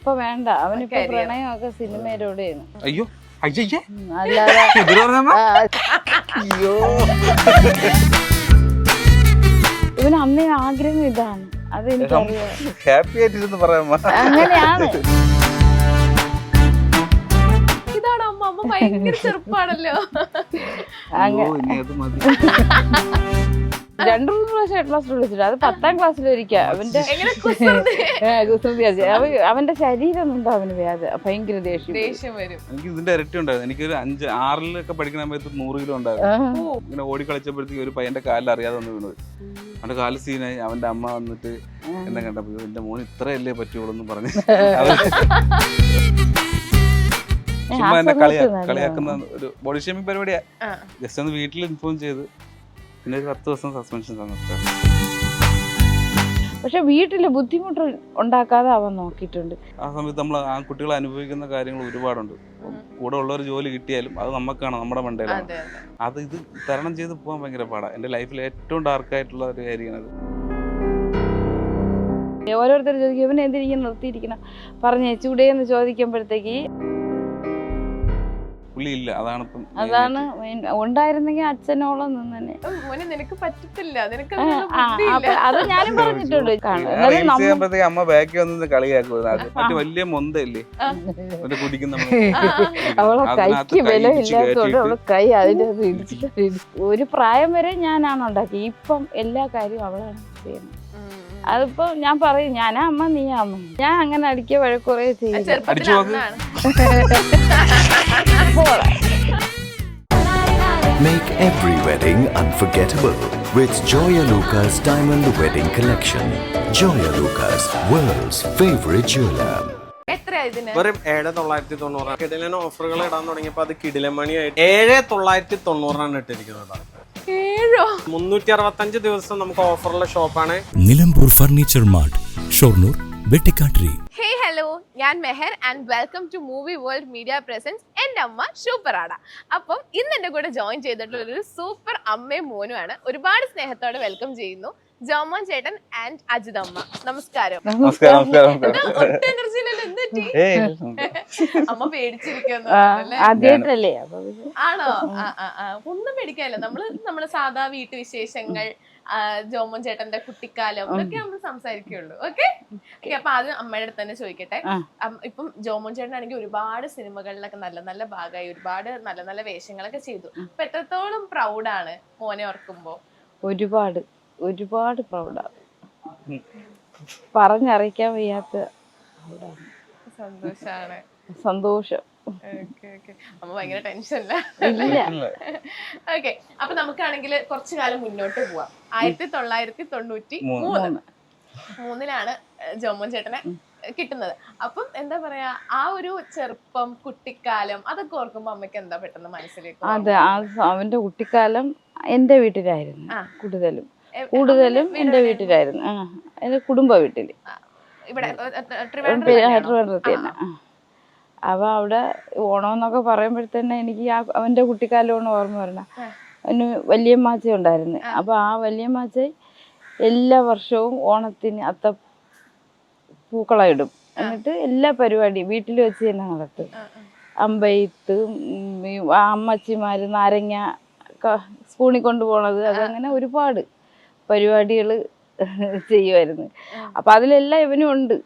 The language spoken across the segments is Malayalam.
ഇപ്പൊ വേണ്ട, അവനിപ്പോ പ്രണയമൊക്കെ സിനിമയിലൂടെയാണ്. അയ്യോ അല്ലാതെ അയ്യോ ഇവന് അന്നേ ആഗ്രഹം ഇതാണ്. അത് എനിക്കറിയാം. ഹാപ്പി ആയിട്ടിരുന്ന് പറയാം. അങ്ങനെയാണ്. ഇതാണ് അമ്മ. അമ്മ ഭയങ്കര ചെറുപ്പാണല്ലോ. രണ്ടു മൂന്ന് പ്രാവശ്യം ക്ലാസ്സിൽ വിളിച്ചിട്ട്, അത് 10ാം ക്ലാസ്സിലൊരിക്കാം. അവന്റെ അവന്റെ ശരീരം ഉണ്ടോ അവന് ഭയങ്കര ദേഷ്യം വരും. എനിക്ക് ഇതിന്റെ ഇരട്ടി ഉണ്ടായിരുന്നു. എനിക്കൊരു 6-ിലൊക്കെ പഠിക്കുന്ന സമയത്ത് 100 കിലോ ഉണ്ടായിരുന്നു. ഇങ്ങനെ ഓടി കളിച്ചപ്പോഴത്തേക്ക് ഒരു പയ്യന്റെ കാലിൽ അറിയാതെ വന്ന് വീണത്. അവന്റെ കാല് സീനായി. അവന്റെ അമ്മ വന്നിട്ട് എന്നെ കണ്ടപ്പോ എന്റെ മോൻ ഇത്രയല്ലേ പറ്റുള്ളൂ എന്ന് പറഞ്ഞു. ചുമ്മാ എന്നെ കളിയാക്കുന്ന ഒരു ബോഡി ഷേമിംഗ് പരിപാടിയാ. ജസ്റ്റ് ഒന്ന് വീട്ടിൽ ഇൻഫോം ചെയ്ത് പിന്നെ ഒരു 10 ദിവസം സസ്പെൻഷൻ തന്നിട്ട്. പക്ഷെ വീട്ടില് ബുദ്ധിമുട്ട് ഉണ്ടാക്കാതെ അവൻ നോക്കിയിട്ടുണ്ട്. ആ സമയത്ത് നമ്മൾ ആ കുട്ടികൾ അനുഭവിക്കുന്ന കാര്യങ്ങൾ ഒരുപാടുണ്ട്. കൂടെ ഉള്ളൊരു ജോലി കിട്ടിയാലും അത് നമുക്കാണ്, നമ്മുടെ മണ്ടയിലാണ്. അത് ഇത് തരണം ചെയ്ത് പോകാൻ ഭയങ്കര പാടാണ്. എൻ്റെ ലൈഫിൽ ഏറ്റവും ഡാർക്കായിട്ടുള്ള ഒരു കാര്യമാണ് അത്. ഓരോരുത്തർ ചോദിക്കും ഇവനെ എന്തിരിക്കും നിർത്തിയിരിക്കണം പറഞ്ഞേച്ചൂടെ എന്ന് ചോദിക്കുമ്പോഴത്തേക്ക് ഇല്ല. അതാണ് ഉണ്ടായിരുന്നെങ്കിൽ അച്ഛനോളം നിന്നെ. നിനക്ക് പറ്റത്തില്ല, അത് ഞാനും പറഞ്ഞിട്ടുണ്ട്. അമ്മ ബാക്കി വന്ന് കളിയാക്കുന്നത് വലിയ മൊന്തല്ലേ കുടിക്കുന്ന. അവളെ കൈക്ക് വില ഇല്ലാത്തതുകൊണ്ട് അവളെ കൈ അതിന്റെ ഒരു പ്രായം വരെ ഞാനാണ് ഉണ്ടാക്കി. ഇപ്പം എല്ലാ കാര്യവും അവളാണ് ചെയ്യുന്നത്. അതിപ്പോ ഞാൻ പറയും ഞാനാ അമ്മ നീയാ അമ്മ. ഞാൻ അങ്ങനെ അടിക്കുക വഴക്കുറേ ചെയ്യും. Make every wedding unforgettable with Joya Lucas Diamond Wedding Collection. Joya Lucas, world's favorite jeweler. വെറും 7,990. കിടിലൻ ഓഫറുകൾ ഇടാൻ തുടങ്ങിയപ്പോ അത് കിടിലമണിയായിട്ട് 7,990 ഇട്ടിരിക്കുന്നത്. 365 ദിവസം നമുക്ക് ഓഫറുള്ള ഷോപ്പാണ് Nilambur furniture mart, Shoranur, Vettikattiri. Hey hello, ഞാൻ Meher and welcome to movie world media presents എൻ്റെ അമ്മ സൂപ്പറാട. അപ്പം ഇന്ന് എൻ്റെ കൂടെ ജോയിൻ ചെയ്തിട്ടുള്ള ഒരു സൂപ്പർ അമ്മയും മോനുമാണ്. ഒരുപാട് സ്നേഹത്തോടെ വെൽക്കം ചെയ്യുന്നു ജോമോൻ ചേട്ടൻ ആൻഡ് അജിതമ്മ. നമസ്കാരം. അമ്മ പേടിച്ചിരിക്കുന്നു. ആണോ? ഒന്നും പേടിക്കാനില്ല. നമ്മള് സാധാ വീട്ടുവിശേഷങ്ങൾ, ജോമോൻ ചേട്ടന്റെ കുട്ടിക്കാലം ഇതൊക്കെ നമ്മൾ സംസാരിക്കുള്ളൂ. ഓക്കെ. അപ്പൊ ആദ്യം അമ്മയുടെ അടുത്ത് തന്നെ ചോദിക്കട്ടെ. ഇപ്പം ജോമോൻ ചേട്ടനാണെങ്കിൽ ഒരുപാട് സിനിമകളിലൊക്കെ നല്ല നല്ല ഭാഗമായി, ഒരുപാട് നല്ല നല്ല വേഷങ്ങളൊക്കെ ചെയ്തു. അപ്പൊ എത്രത്തോളം പ്രൗഡാണ് മോനെ ഓർക്കുമ്പോ? ഒരുപാട് ഒരുപാട് പ്രൗഡാണ്. പറഞ്ഞറിയിക്കാൻ വയ്യാത്ത സന്തോഷാണ്. സന്തോഷം. അമ്മ ഭയങ്കര ടെൻഷനില്ല. ഓക്കെ. അപ്പൊ നമുക്കാണെങ്കിൽ കുറച്ചു കാലം മുന്നോട്ട് പോവാം. 1993 ജോമോൻ ചേട്ടനെ കിട്ടുന്നത്. അപ്പം എന്താ പറയാ, ആ ഒരു ചെറുപ്പം, കുട്ടിക്കാലം അതൊക്കെ ഓർക്കുമ്പോ അമ്മയ്ക്ക് എന്താ പെട്ടെന്ന് മനസ്സിലേക്ക്? അതെ, അവന്റെ കുട്ടിക്കാലം എന്റെ വീട്ടിലായിരുന്നു. കൂടുതലും എന്റെ വീട്ടിലായിരുന്നു. എന്റെ കുടുംബ വീട്ടില് ട്രിവാൻഡ്രത്ത് തന്നെ. അവ അവിടെ ഓണമെന്നൊക്കെ പറയുമ്പോഴത്തന്നെ എനിക്ക് അവന്റെ കുട്ടിക്കാലമാണ് ഓർമ്മ വരണം. അവന് വല്യമ്മാച്ച ഉണ്ടായിരുന്നു. അപ്പൊ ആ വല്യമ്മാച്ച എല്ലാ വർഷവും ഓണത്തിന് അത്ത പൂക്കളമിടും. എന്നിട്ട് എല്ലാ പരിപാടിയും വീട്ടിൽ വെച്ച് തന്നെ നടത്തും. അമ്പെയ്ത്ത്, അമ്മച്ചിമാര് നാരങ്ങ സ്പൂണിൽ കൊണ്ടുപോണത്, അതങ്ങനെ ഒരുപാട് പരിപാടികൾ ചെയ്യുമായിരുന്നു. അപ്പൊ അതിലെല്ലാം ഇവനും ഉണ്ട്.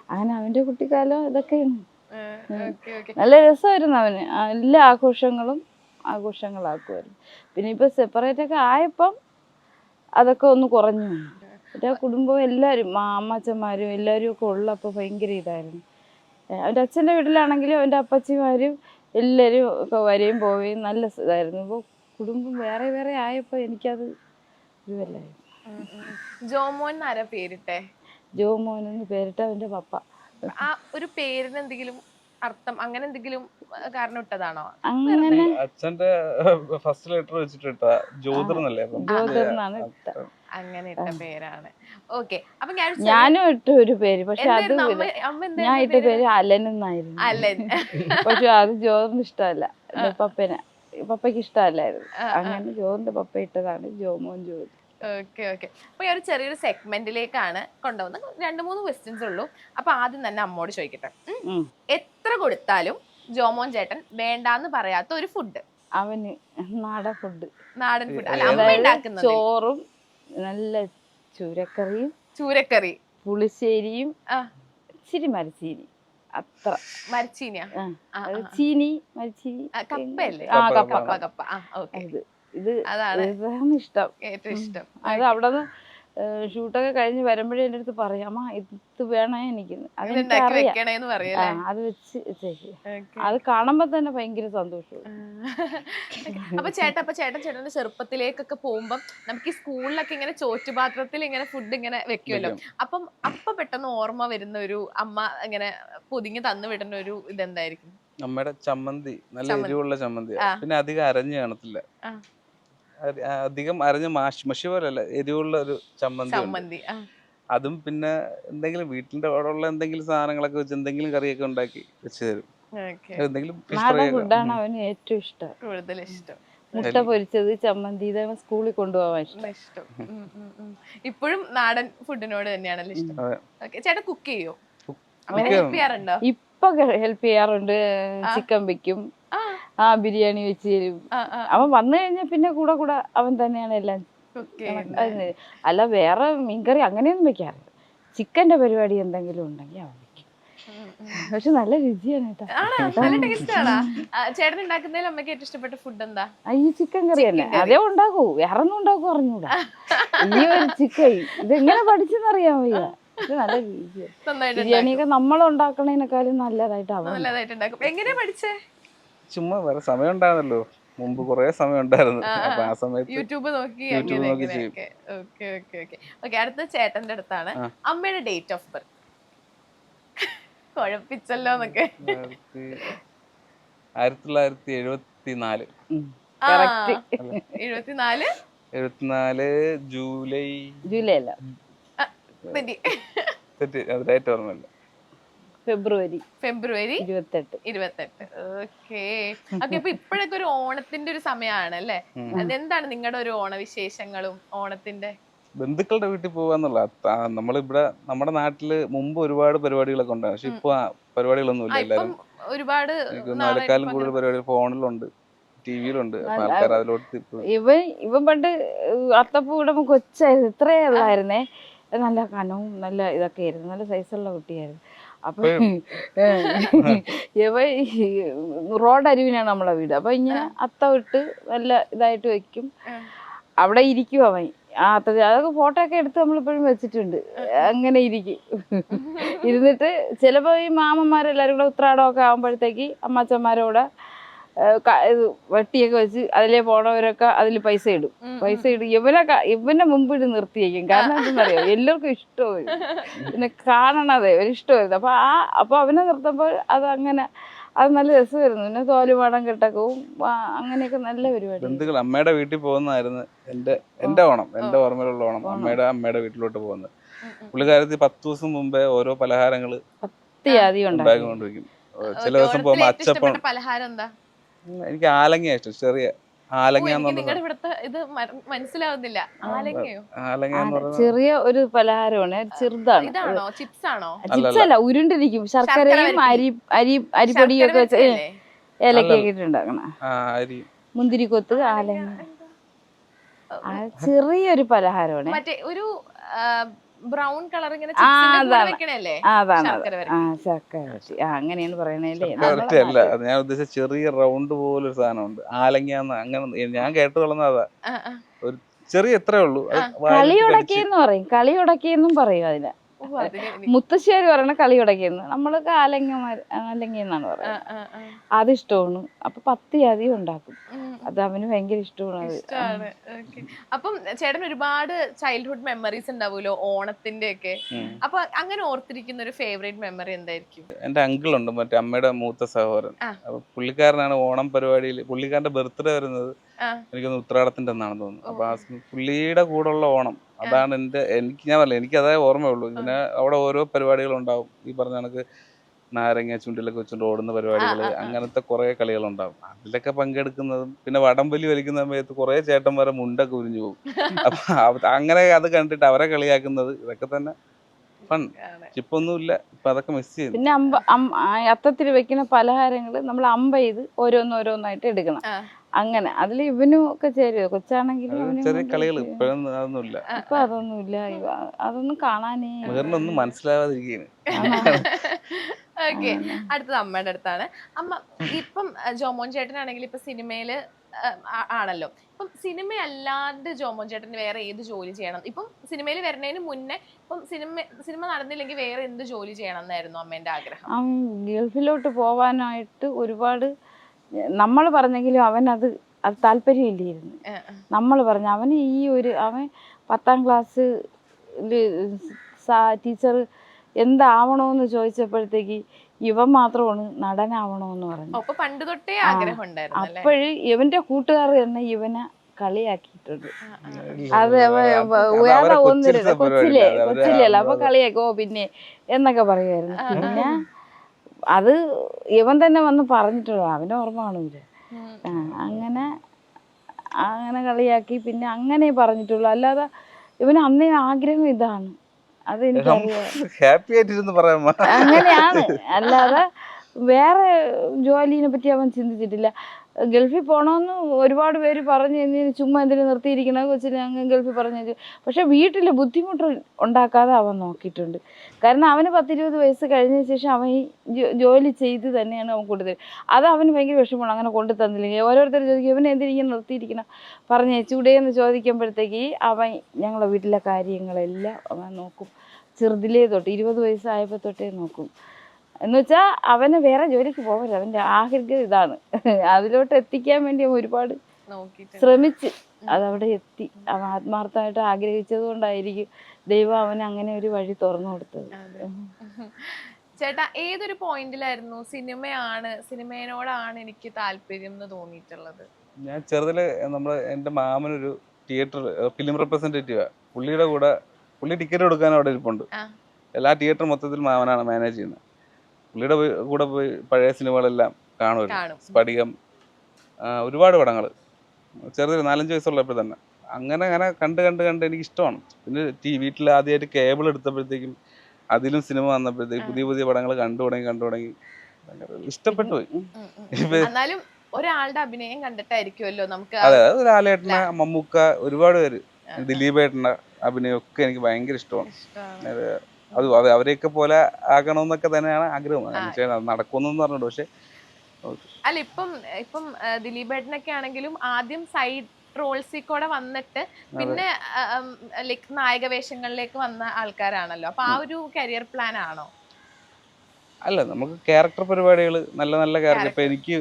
അങ്ങനെ അവന്റെ കുട്ടിക്കാലം ഇതൊക്കെയാണ്. നല്ല രസമായിരുന്നു. അവന് എല്ലാ ആഘോഷങ്ങളാക്കുമായിരുന്നു. പിന്നെ ഇപ്പൊ സെപ്പറേറ്റ് ഒക്കെ ആയപ്പം അതൊക്കെ ഒന്ന് കുറഞ്ഞു. എൻ്റെ കുടുംബം എല്ലാവരും, അമ്മച്ചന്മാരും എല്ലാവരും ഒക്കെ ഉള്ളപ്പോൾ ഭയങ്കര ഇതായിരുന്നു. അവൻ്റെ അച്ഛൻ്റെ വീട്ടിലാണെങ്കിലും അവൻ്റെ അപ്പച്ചിമാരും എല്ലാവരും ഒക്കെ വരെയും പോവുകയും നല്ല ഇതായിരുന്നു. ഇപ്പോൾ കുടുംബം വേറെ വേറെ ആയപ്പോൾ എനിക്കത് ഇതുവല്ലായിരുന്നു. ജോമോൻ ആരാ പേരിട്ടെ? ജോമോൻ എന്ന് പേരിട്ട അവൻ്റെ പപ്പ. ആ ഒരു പേരിന് എന്തെങ്കിലും അർത്ഥം അങ്ങനെ എന്തെങ്കിലും കാരണം ഇട്ടതാണോ? അങ്ങനെ അച്ഛന്റെ ഫസ്റ്റ് ലെറ്റർ വെച്ചിട്ട് ജ്യോതിർന്നല്ലേ, അങ്ങനെ ഇട്ട പേരാണ്. ഓക്കെ. അപ്പൊ ഞാനും ഇട്ട ഒരു പേര്, പക്ഷെ അത് ഞാൻ ഇട്ട പേര് അലൻ എന്നായിരുന്നു. അലൻ. പക്ഷെ അത് ജോറിന് ഇഷ്ടമല്ല, പപ്പയ്ക്ക് ഇഷ്ടമല്ലായിരുന്നു. അങ്ങനെ ജോറിന്റെ പപ്പ ഇട്ടതാണ് ജോമോൻ ജോലി. Okay okay. അപ്പൊ ഈ ഒരു ചെറിയൊരു സെഗ്മെന്റിലേക്കാണ് കൊണ്ടുപോകുന്നത്. 2-3 ക്വസ്റ്റ്യൻസ് ഉള്ളൂ. അപ്പൊ ആദ്യം തന്നെ അമ്മോട് ചോദിക്കട്ടെ. എത്ര കൊടുത്താലും ജോമോൻ ചേട്ടൻ വേണ്ടാന്ന് പറയാത്ത ഒരു ഫുഡ്? അവന് നാടൻ ഫുഡ്, നാടൻ ഫുഡ് അല്ല, അമ്മ ഉണ്ടാക്കുന്നത്. ചോറും നല്ല ചൂരക്കറിയും ചൂരക്കറി, പുളിശ്ശേരിയും ആ ഇച്ചിരി മരച്ചീനി, അത്ര. മരച്ചീനിയാ? ചീനി മരച്ചീനി കപ്പയല്ലേ? കപ്പ. ആ ഓക്കെ. ഇത് അതാണ് ഇഷ്ടം, ഏറ്റവും ഇഷ്ടം. അത് അവിടെ നിന്ന് ഷൂട്ടൊക്കെ കഴിഞ്ഞ് വരുമ്പോഴേ എൻ്റെ അടുത്ത് പറയാം, അമ്മ ഇത് വേണേ എനിക്ക്, വെക്കണേന്ന് പറയല്ലേ? അത് വെച്ച് അത് കാണുമ്പോ തന്നെ ഭയങ്കര സന്തോഷവും. അപ്പൊ ചേട്ടന്റെ ചെറുപ്പത്തിലേക്കൊക്കെ പോകുമ്പം നമുക്ക് ഈ സ്കൂളിലൊക്കെ ഇങ്ങനെ ചോറ്റുപാത്രത്തിൽ ഇങ്ങനെ ഫുഡ് ഇങ്ങനെ വെക്കുമല്ലോ, അപ്പൊ പെട്ടെന്ന് ഓർമ്മ വരുന്ന ഒരു അമ്മ ഇങ്ങനെ പൊതിഞ്ഞ് തന്നു വിടുന്ന ഒരു ഇതെന്തായിരിക്കും? അമ്മയുടെ ചമ്മന്തി, നല്ല എരിവുള്ള ചമ്മന്തി. പിന്നെ അധികം അരഞ്ഞു കാണത്തില്ല, അധികം അരഞ്ഞ മഷി പോലല്ല, എരിവുള്ള ഒരു ചമ്മന്തി. അതും പിന്നെ എന്തെങ്കിലും വീട്ടിന്റെ അവിടെയുള്ള എന്തെങ്കിലും സാധനങ്ങളൊക്കെ വെച്ച് എന്തെങ്കിലും കറിയൊക്കെ ഉണ്ടാക്കി വെച്ച് തരും. എന്തെങ്കിലും ഫുഡാണ് അവന് ഏറ്റവും ഇഷ്ടം, കൂടുതൽ ഇഷ്ടം. മുട്ട പൊരിച്ചത്, ചമ്മന്തി, ഇതേ സ്കൂളിൽ കൊണ്ടുപോകാൻ ഇഷ്ടം. ഇപ്പോഴും നാടൻ ഫുഡിനോട് തന്നെയാണല്ലോ ഇഷ്ടം. ചേട്ടൻ കുക്ക് ചെയ്യോ? ഹെൽപ്പ് ചെയ്യാറുണ്ടോ? ഇപ്പൊ ഹെൽപ്പ് ചെയ്യാറുണ്ട്, ചിക്കൻ വെക്കും, ബിരിയാണി വെച്ച് തരും. അവൻ വന്നു കഴിഞ്ഞാൽ പിന്നെ കൂടെ അവൻ തന്നെയാണ് എല്ലാം. അല്ല വേറെ മീൻകറി അങ്ങനെയൊന്നും വെക്കാറില്ല. ചിക്കന്റെ പരിപാടി എന്തെങ്കിലും ഉണ്ടെങ്കിൽ അവൻ വെക്കും. പക്ഷെ നല്ല രുചിയാണ് കേട്ടോ. ചേട്ടൻ ഉണ്ടാക്കുന്നതിൽ അമ്മയ്ക്ക് ഏറ്റവും ഇഷ്ടപ്പെട്ട ഫുഡ് എന്താ? ഈ ചിക്കൻ കറി തന്നെ, അതേ ഉണ്ടാക്കൂ, വേറെ ഒന്നും ഉണ്ടാക്കൂ അറിഞ്ഞൂടാ. ഈ ഒരു ചിക്കൻ ഇതെങ്ങനെ പഠിച്ചെന്നറിയാൻ വയ്യ. നല്ല രുചിയാണ്. ബിരിയാണിയൊക്കെ നമ്മൾ ഉണ്ടാക്കണേനേക്കാളും നല്ലതായിട്ട് എങ്ങനെയാ പഠിച്ചേ? ചുമ്മാ വേറെ സമയം ഉണ്ടായിരുന്നല്ലോ, മുമ്പ് കുറെ സമയം ഉണ്ടായിരുന്നു. അപ്പൊ ആ സമയത്ത് യൂട്യൂബ് നോക്കി ചെയ്യും. അടുത്ത ചേട്ടന്റെ അടുത്താണ്. അമ്മയുടെ ഡേറ്റ് ഓഫ് ബർത്ത് കുഴപ്പിച്ചല്ലോ എന്നൊക്കെ. 1974. 74 ജൂലൈ അല്ല, അതായിട്ട് ഓർമ്മയില്ല. ഫെബ്രുവരി 28. ഓക്കെ. അപ്പൊ ഇപ്പോഴൊക്കെ ഒരു ഓണത്തിന്റെ ഒരു സമയമാണ് അല്ലേ? അതെന്താണ് നിങ്ങളുടെ ഒരു ഓണവിശേഷങ്ങളും ഓണത്തിന്റെ? ബന്ധുക്കളുടെ വീട്ടിൽ പോവാന്നുള്ള, നമ്മളിവിടെ നമ്മുടെ നാട്ടില് മുമ്പ് ഒരുപാട് പരിപാടികളൊക്കെ ഉണ്ടായിരുന്നു. പക്ഷെ ഇപ്പൊ പരിപാടികളൊന്നും ഇല്ല. എല്ലാരും ഒരുപാട് നാളെക്കാലം കൂടുതൽ പരിപാടി ഫോണിലുണ്ട്, ടിവിയിലുണ്ട്. ആൾക്കാർ അതിലോട്ട് ഇവൻ പണ്ട് അത്തപ്പൂ ഇടുമ്പോ കൊച്ചായിരുന്നു, ഇത്രേ ഉള്ളായിരുന്നേ. നല്ല കനവും നല്ല ഇതൊക്കെ ആയിരുന്നു, നല്ല സൈസുള്ള കുട്ടിയായിരുന്നു. അപ്പൊ റോഡ് അരുവിനാണ് നമ്മളെ വീട്. അപ്പൊ ഇങ്ങനെ അത്ത ഇട്ട് നല്ല ഇതായിട്ട് വെക്കും, അവിടെ ഇരിക്കും അവൻ. അതൊക്കെ ഫോട്ടോ ഒക്കെ എടുത്ത് നമ്മളിപ്പോഴും വെച്ചിട്ടുണ്ട്. അങ്ങനെ ഇരിക്കും, ഇരുന്നിട്ട് ചിലപ്പോ ഈ മാമന്മാരെല്ലാരും കൂടെ ഉത്രാടമൊക്കെ ആകുമ്പോഴത്തേക്ക് അമ്മാച്ചന്മാരോടെ വെട്ടിയൊക്കെ വെച്ച് അതിലേ പോണവരൊക്കെ അതിൽ പൈസ ഇടും. ഇവനെ മുമ്പിട്ട് നിർത്തിയേക്കും. കാരണം എന്തെന്നറിയാം, എല്ലാവർക്കും ഇഷ്ടമായിരുന്നു, പിന്നെ കാണണതേ ഒരു ഇഷ്ടമായിരുന്നു. അപ്പൊ അവനെ നിർത്തുമ്പോൾ അത് നല്ല രസമായിരുന്നു. പിന്നെ തോലുപാടം കെട്ടക്കവും അങ്ങനെയൊക്കെ നല്ല പരിപാടി. ബന്ധുക്കൾ അമ്മയുടെ വീട്ടിൽ പോകുന്നതായിരുന്നു എന്റെ ഓണം, എന്റെ ഓർമ്മയിലുള്ള ഓണം. അമ്മയുടെ വീട്ടിലോട്ട് പോകുന്നത്. പുള്ളിക്കാരത്തി 10 ദിവസം മുമ്പേ ഓരോ പലഹാരങ്ങള് ഉണ്ടാക്കിക്കൊണ്ടിരിക്കും. ചില ദിവസം പോകുമ്പോ അച്ചപ്പം. പലഹാരം എന്താ? എനിക്ക് ആലങ്ങ ഇഷ്ടം, ചെറിയ ആലങ്ങ. മനസ്സിലാവുന്നില്ല. ചെറിയ ഒരു പലഹാരമാണ്, ചെറുതാണ്. ചിപ്സ് ആണോ? ചിപ്സ് അല്ല, ഉരുണ്ടിരിക്കും. ശർക്കരയും അരിപ്പൊടിയൊക്കെ വെച്ച് ഏലക്കൊക്കെ ഇട്ടുണ്ടാക്കണ മുന്തിരിക്കൊത്ത്, ആലങ്ങ. ചെറിയൊരു പലഹാരമാണ്. മറ്റേ ഒരു ബ്രൗൺ കളർ ഇങ്ങനെ അങ്ങനെയാണ് പറയണല്ലേ. അല്ല, ഞാൻ ഉദ്ദേശിച്ച ചെറിയ റൗണ്ട് പോലൊരു സാധനമുണ്ട്, ആലങ്ങാന്ന്. അങ്ങനെ ഞാൻ കേട്ടു തുറന്നതാ. ഒരു ചെറിയ എത്രേ ഉള്ളൂ. കളിയുടക്കിയെന്ന് പറയും, കളിയുടക്കിയെന്നും പറയും അതിന്. മുത്തശ്ശേരി പറയണ കളിയുടക്കിയെന്ന്, നമ്മള് ആലങ്ങയെന്നാണ് പറയുന്നത്. അതിഷ്ടമാണ്. അപ്പൊ 10 ജാതി ഉണ്ടാക്കും. അത് അവന് ഭയങ്കര ഇഷ്ടമാണ്. അപ്പം ചേട്ടൻ ഒരുപാട് ചൈൽഡ്ഹുഡ് മെമ്മറീസ് ഉണ്ടാവുമല്ലോ ഓണത്തിന്റെ ഒക്കെ. അപ്പൊ അങ്ങനെ ഓർത്തിരിക്കുന്ന ഒരു ഫേവറേറ്റ് മെമ്മറി എന്തായിരിക്കും? എന്റെ അങ്കിൾ ഉണ്ട്, മറ്റേ അമ്മയുടെ മൂത്ത സഹോദരൻ. അപ്പൊ പുള്ളിക്കാരനാണ് ഓണം പരിപാടിയിൽ, പുള്ളിക്കാരന്റെ ബർത്ത്ഡേ വരുന്നത് എനിക്കൊന്ന് ഉത്രാടത്തിന്റെ അന്നാണെന്ന് തോന്നുന്നു. അപ്പൊ പുള്ളിയുടെ കൂടെയുള്ള ഓണം അതാണ് ഞാൻ പറഞ്ഞില്ല, എനിക്ക് അതേ ഓർമ്മയുള്ളൂ. പിന്നെ അവിടെ ഓരോ പരിപാടികളുണ്ടാവും. ഈ പറഞ്ഞ കണക്ക് നാരങ്ങ ചുണ്ടിലൊക്കെ വെച്ചുകൊണ്ട് ഓടുന്ന പരിപാടികൾ, അങ്ങനത്തെ കുറെ കളികളുണ്ടാവും. അതിലൊക്കെ പങ്കെടുക്കുന്നതും പിന്നെ വടംവലി വലിക്കുന്ന സമയത്ത് കുറെ ചേട്ടന്മാരെ മുണ്ടൊക്കെ ഉരിഞ്ഞു പോകും. അപ്പൊ അങ്ങനെ അത് കണ്ടിട്ട് അവരെ കളിയാക്കുന്നത്, ഇതൊക്കെ തന്നെ ഫൺ. ഇപ്പൊ ഒന്നുമില്ല, ഇപ്പൊ അതൊക്കെ മിസ് ചെയ്യുന്നു. പിന്നെ അത്തത്തിൽ വെക്കുന്ന പലഹാരങ്ങൾ നമ്മൾ ചെയ്ത് ഓരോന്നോരോന്നായിട്ട് എടുക്കണം. അങ്ങനെ അതിൽ ഇവനും ഒക്കെ ചേരുവോ? കൊച്ചാണെങ്കിലും ചെറിയ കളികൾ ഇപ്പോഴും അതൊന്നുമില്ല. ഇപ്പൊ അതൊന്നുമില്ല, അതൊന്നും കാണാനേ വേറൊന്നും മനസ്സിലാവാതിരിക്കുകയാണ്. ഓക്കെ, അടുത്തത് അമ്മയുടെ അടുത്താണ്. അമ്മ ഇപ്പം ജോമോൻ ചേട്ടനാണെങ്കിൽ ഇപ്പൊ സിനിമയില് ആണല്ലോ. ഇപ്പം സിനിമ അല്ലാണ്ട് ജോമോൻ ചേട്ടന് വേറെ ഏത് ജോലി ചെയ്യണം? ഇപ്പം സിനിമയിൽ വരുന്നതിന് മുന്നേ ഇപ്പം സിനിമ നടന്നില്ലെങ്കിൽ വേറെ എന്ത് ജോലി ചെയ്യണം എന്നായിരുന്നു അമ്മേന്റെ ആഗ്രഹം? ഗൾഫിലോട്ട് പോവാനായിട്ട് ഒരുപാട് നമ്മൾ പറഞ്ഞെങ്കിലും അവനത് താല്പര്യമില്ലായിരുന്നു. നമ്മൾ പറഞ്ഞു അവന് അവൻ 10ാം ക്ലാസ് ടീച്ചർ എന്താവണോന്ന് ചോദിച്ചപ്പോഴത്തേക്ക് ഇവൻ മാത്രമാണ് നടനാവണോന്ന് പറഞ്ഞു. പണ്ട് തൊട്ടേ ആഗ്രഹം ഉണ്ടായിരുന്നു. അപ്പോഴ് ഇവന്റെ കൂട്ടുകാർ തന്നെ ഇവനെ കളിയാക്കിയിട്ടുണ്ട്. അത് വേറെ ഒന്നുമില്ല, കൊച്ചിലല്ല, അപ്പൊ കളിയാക്കി പിന്നെ എന്നൊക്കെ പറയുമായിരുന്നു. പിന്നെ അത് ഇവൻ തന്നെ വന്ന് പറഞ്ഞിട്ടുള്ളൂ, അവന് ഓർമ്മ കാണൂല. അങ്ങനെ കളിയാക്കി പിന്നെ അങ്ങനെ പറഞ്ഞിട്ടുള്ളൂ. അല്ലാതെ ഇവന് അന്നേ ആഗ്രഹം ഇതാണ്, അത് എനിക്കറിയാം. ഹാപ്പി ആയിട്ടിരുന്ന് പറയാം അങ്ങനെയാണ്. അല്ലാതെ വേറെ ജോലിനെ പറ്റി അവൻ ചിന്തിച്ചിട്ടില്ല. ഗൾഫിൽ പോകണമെന്ന് ഒരുപാട് പേര് പറഞ്ഞു കഴിഞ്ഞാൽ ചുമ്മാ എന്തിനു നിർത്തിയിരിക്കണ കൊച്ചിന് അങ്ങ് ഗൾഫിൽ പറഞ്ഞു. പക്ഷെ വീട്ടിൽ ബുദ്ധിമുട്ട് ഉണ്ടാക്കാതെ അവൻ നോക്കിയിട്ടുണ്ട്. കാരണം അവന് 10-20 വയസ്സ് കഴിഞ്ഞ ശേഷം അവൻ ഈ ജോലി ചെയ്ത് തന്നെയാണ് അവൻ കൊണ്ടുതരും. അത് അവന് ഭയങ്കര വിഷമമാണ് അങ്ങനെ കൊണ്ടു തന്നില്ലെങ്കിൽ. ഓരോരുത്തർ ചോദിക്കും ഇവൻ എന്തിനിങ്ങനെ നിർത്തിയിരിക്കണം പറഞ്ഞേച്ചൂടെയെന്ന് ചോദിക്കുമ്പോഴത്തേക്ക് അവൻ ഞങ്ങളുടെ വീട്ടിലെ കാര്യങ്ങളെല്ലാം അവൻ നോക്കും. ചെറുതിലേ തൊട്ട് 20 വയസ്സായപ്പോൾ തൊട്ടേ നോക്കും. എന്നുവെച്ചാൽ അവന് വേറെ ജോലിക്ക് പോകരുത്, അവൻ്റെ ആഗ്രഹം ഇതാണ്. അതിലോട്ട് എത്തിക്കാൻ വേണ്ടി അവൻ ഒരുപാട് ശ്രമിച്ച് അതവിടെ എത്തി. അവൻ ആത്മാർത്ഥമായിട്ട് ആഗ്രഹിച്ചത് കൊണ്ടായിരിക്കും ദൈവം അവന് അങ്ങനെ ഒരു വഴി തുറന്നു കൊടുത്തത്. ചേട്ടാ, ഏതൊരു പോയിന്റിലായിരുന്നു സിനിമയോടാണ് എനിക്ക് താല്പര്യം എന്ന് തോന്നിയിട്ടുള്ളത്? ഞാൻ ചെറുതില് എൻ്റെ മാമനൊരു തിയേറ്റർ ഫിലിം റെപ്രസെന്റേറ്റീവാ. പുള്ളി ടിക്കറ്റ് കൊടുക്കാൻ അവിടെ ഇരിപ്പുണ്ട്. എല്ലാ തിയേറ്റർ മൊത്തത്തിൽ മാമനാണ് മാനേജ് ചെയ്യുന്നത്. പുള്ളിയുടെ കൂടെ പോയി പഴയ സിനിമകളെല്ലാം കാണുമായിരുന്നു. സ്ഫടികം, ഒരുപാട് പടങ്ങൾ ചെറുതിൽ 4-5 വയസ്സുള്ളപ്പോൾ തന്നെ അങ്ങനെ കണ്ട് എനിക്ക് ഇഷ്ടമാണ്. പിന്നെ വീട്ടിൽ ആദ്യമായിട്ട് കേബിൾ എടുത്തപ്പോഴത്തേക്കും അതിലും സിനിമ വന്നപ്പോഴത്തേക്കും പുതിയ പടങ്ങൾ കണ്ടു തുടങ്ങി ഇഷ്ടപ്പെട്ടു പോയി. എന്നാലും ഒരാളുടെ അഭിനയം കണ്ടിട്ടായിരിക്കുമല്ലോ നമുക്ക്. അതെ, ലാലേട്ടന, മമ്മൂക്ക, ഒരുപാട് പേര്, ദിലീപേട്ടൻ്റെ അഭിനയമൊക്കെ എനിക്ക് ഭയങ്കര ഇഷ്ടമാണ്. അത് അവരെയൊക്കെ പോലെ ആകണമെന്നൊക്കെ തന്നെയാണ് ആഗ്രഹം. നടക്കുമെന്നൊന്നും പറഞ്ഞിട്ട് പക്ഷെ അല്ല, ഇപ്പം ദിലീപേട്ടനൊക്കെ ആണെങ്കിലും ആദ്യം സൈഡ് റോൾസിൽ കൂടെ വന്നിട്ട് പിന്നെ ലൈക് നായക വേഷങ്ങളിലേക്ക് വന്ന ആൾക്കാരാണല്ലോ. അപ്പൊ ആ ഒരു കരിയർ പ്ലാൻ ആണോ? അല്ല, നമുക്ക് ക്യാരക്ടർ പരിപാടികൾ, നല്ല ക്യാരക്ടർ. ഇപ്പൊ എനിക്ക്